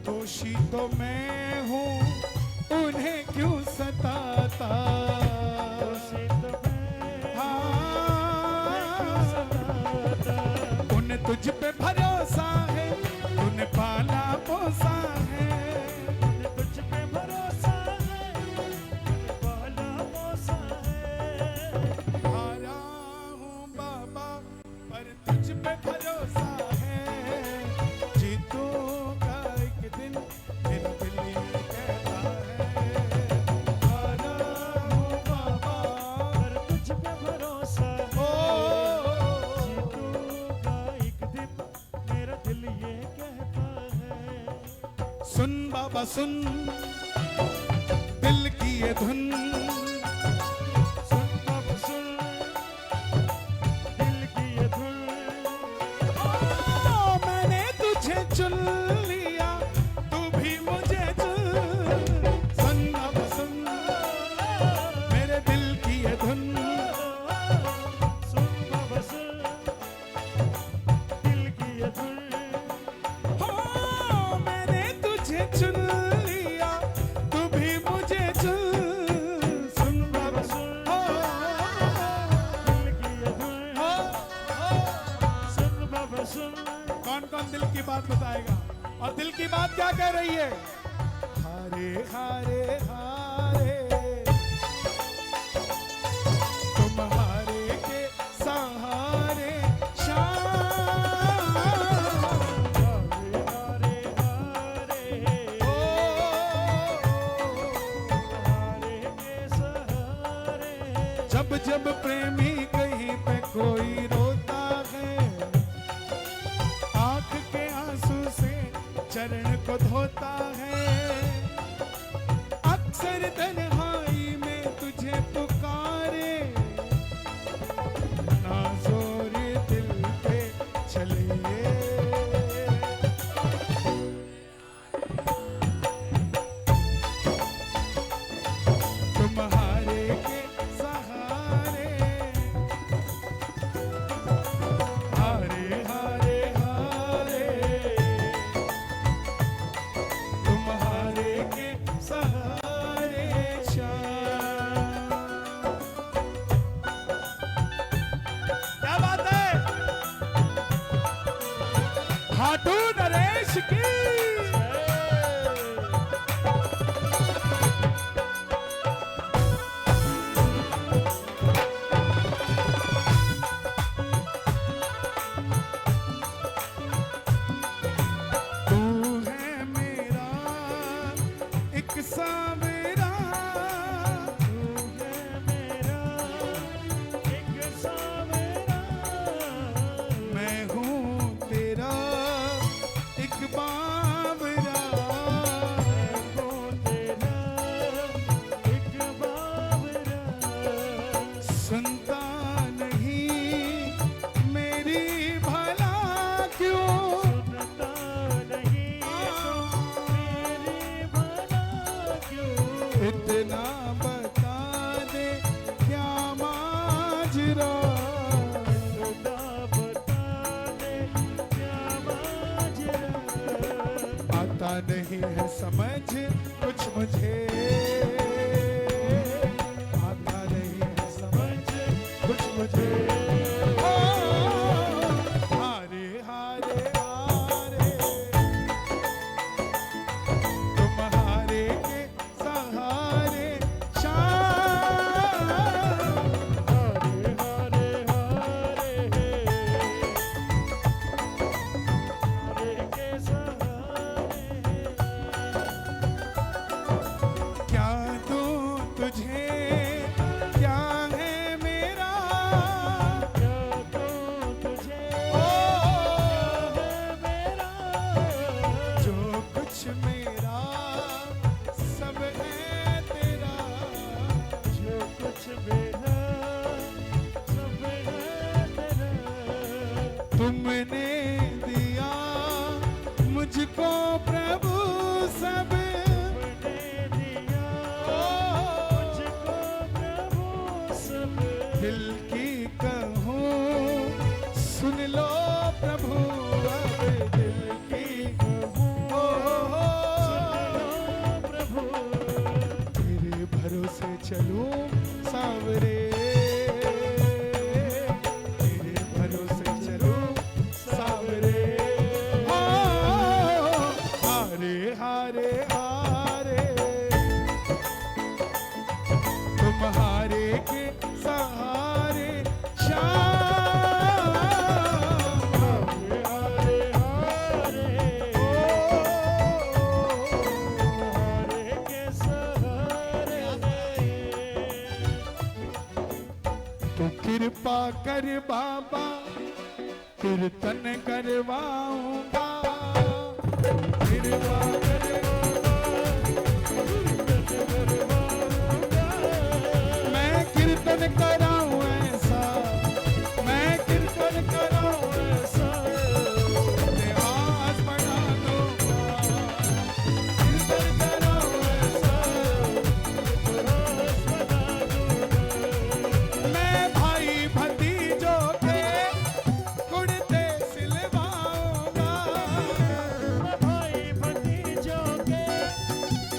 दोषी तो मैं हूँ उन्हें क्यों सताता, दोषी तो मैं हाँ, सताता, उन्हें तुझ पे भरोसा है, तूने पाला पोसा है, उन्हें तुझ पे भरोसा है, पाला पोसा है। हारा हूँ बाबा पर तुझ पे भरोसा है, जीतूंगा एक दिन मेरा दिल ये कहता है। हारा हूँ बाबा पर तुझ पे भरोसा है, ओ, जीतूंगा एक दिन मेरा दिल ये कहता है। सुन बाबा सुन दिल की ये धुन, सुन बाबा सुन दिल की ये धुन, मैंने तुझे चुन लिया तू भी मुझे चुन। सुन बाबा सुन मेरे दिल की ये धुन, सुन बाबा सुन दिल की ये धुन, मैंने तुझे चुन लिया तू भी मुझे चुन। सुन बाबा सुन दिल की ये धुन, सुन बाबा सुन। कौन कौन दिल की बात बताएगा? और दिल की बात क्या कह रही है? हारे हारे हारे तुम हारे के सहारे शाम, हारे हारे हारे ओ, हारे के सहारे, जब जब प्रेमी कहीं पे कोई रोता है, आंख के आंसू से चरण को धोता है, अक्सर तन्हाई में तुझे पुकारे, ना जोर दिल पे चले। तुम्हारे के सहारे, हारे हारे हारे तुम्हारे के सहारे सावरा, तू है मेरा एक सावरा, मैं हूँ तेरा एक बावरा, मैं हूँ तेरा एक बावरा, सुनता नहीं मेरी भला क्यों, सुनता नहीं मेरी भला क्यों, इतना बता दे क्या माजरा, खुदा बता दे क्या माजरा, आता नहीं है समझ कुछ मुझे, आता नहीं है समझ कुछ मुझे, ओ, हारे हारे हारे, तुम हारे के सहारे शाम, हारे हारे हारे हारे के सहारे, क्या दूं तुझे क्या है मेरा, क्या दूं तुझे ओ, है मेरा, जो कुछ मेरा सब है तेरा, जो कुछ मेरा सब है तेरा, तुमने दिया मुझको प्रभु सब, तुमने दिया मुझको प्रभु सब, दिल की कहूँ सुन लो प्रभु, अब दिल की कहूँ, ओ, प्रभु तेरे भरोसे चलूं सावरे, तेरे भरोसे चलूं सावरे, हो, हारे हारे हारे, तुम हारे के सहारे शाम, हारे हारे हारे हारे के सहारे, तू कृपा कर बाबा कीर्तन करवाऊंगा, कृपा कर मैं कीर्तन कराऊं ऐसा, मैं कीर्तन कराऊं ऐसा, इतिहास बना दूंगा, कीर्तन कराऊं ऐसा, मैं भाई भतीजों के कुर्ते सिलवाऊंगा, भाई भतीजों के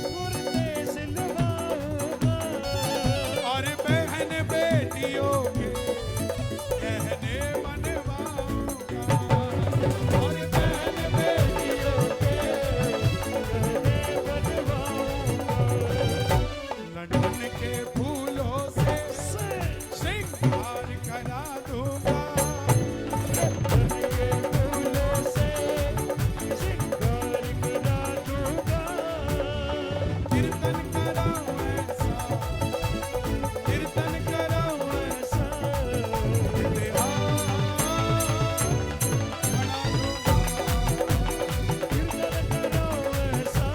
कुर्ते सिलवाऊंगा, और बहन बेटियों के गहने बनवाऊंगा, और बहन बेटियों के गहने बनवाऊंगा, लंदन के फूलों से श्रृंगार करा दूंगा, धन के फूलों से श्रृंगार करा दूंगा, कीर्तन कराऊं ऐसा, कीर्तन कराऊं ऐसा, इतिहास बना दूंगा, कीर्तन कराओ ऐसा,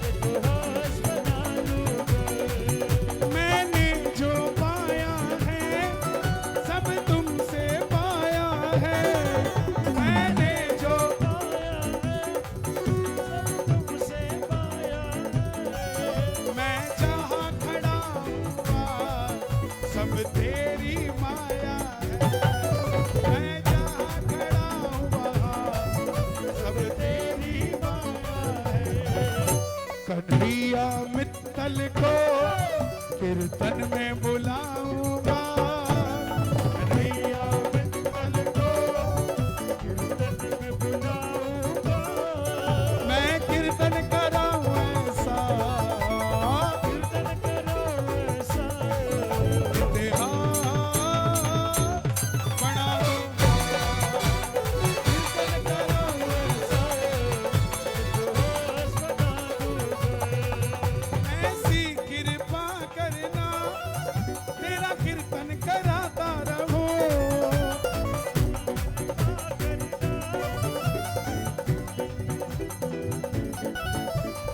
इतिहास बना दूंगा, मैंने जो पाया है सब तुमसे पाया है, मैंने जो पाया है सब तुमसे पाया है, मैं जहाँ खड़ा हुआ सब तेरी माया है, मैं जहाँ खड़ा हुआ सब तेरी माया है, कन्हैया मित्तल को कीर्तन में बुलाऊंगा, कन्हैया मित्तल को कीर्तन में बुलाऊंगा, मैं कीर्तन कराऊं ऐसा, कीर्तन कराओ ऐसा,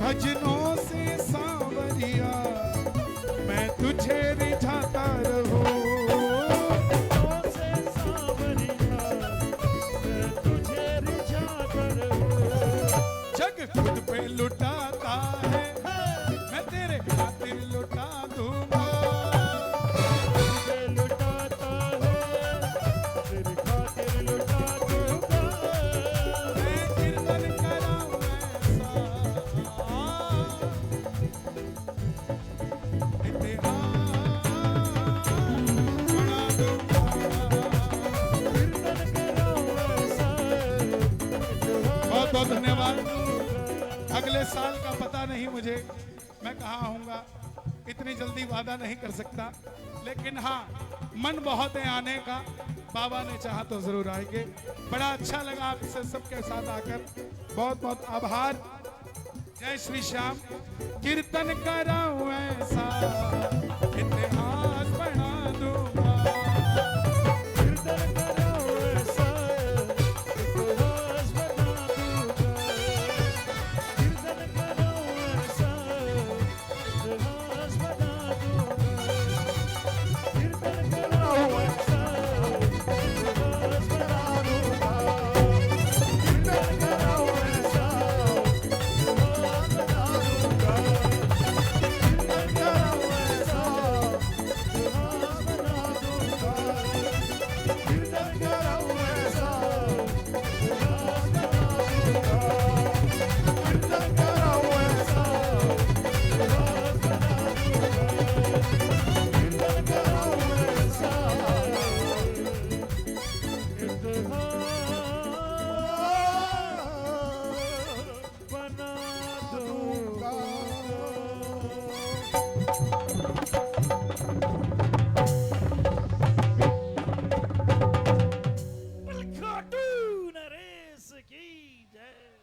भजनों से सांवरिया मैं तुझे रिझाता रहूं। से सांवरिया मैं तुझे रिझाता रहूं। जग खुद पे लुटाता है मैं तेरे खातिर लुटा दूंगा। तुझे लुटाता है तेरे खातिर लुटा दूंगा। मैं कीर्तन कराऊं ऐसा इतिहास सुना दूंगा। कीर्तन कराऊं ऐसा बहुत बहुत धन्यवाद। अगले साल का पता नहीं मुझे, मैं कहाँ आऊंगा, इतनी जल्दी वादा नहीं कर सकता, लेकिन हाँ मन बहुत है आने का। बाबा ने चाहा तो जरूर आएंगे। बड़ा अच्छा लगा आपसे सबके साथ आकर, बहुत बहुत आभार। जय श्री श्याम। कीर्तन कराऊं ऐसा इतिहास बना दूंगा। कीर्तन कराऊं ऐसा इतिहास बना दूंगा। कीर्तन कराऊं ऐसा इतिहास बना दूंगा। कीर्तन कराऊं ऐसा इतिहास बना दूंगा। कीर्तन कराऊं ऐसा इतिहास बना दूंगा। कीर्तन कराऊं ऐसा इतिहास बना दूंगा। कीर्तन कराऊं ऐसा इतिहास बना दूंगा। कीर्तन कराऊं ऐसा इतिहास बना दूंगा। कीर्तन कराऊं ऐसा इतिहास बना दूंगा। खाटू नरेश की जय।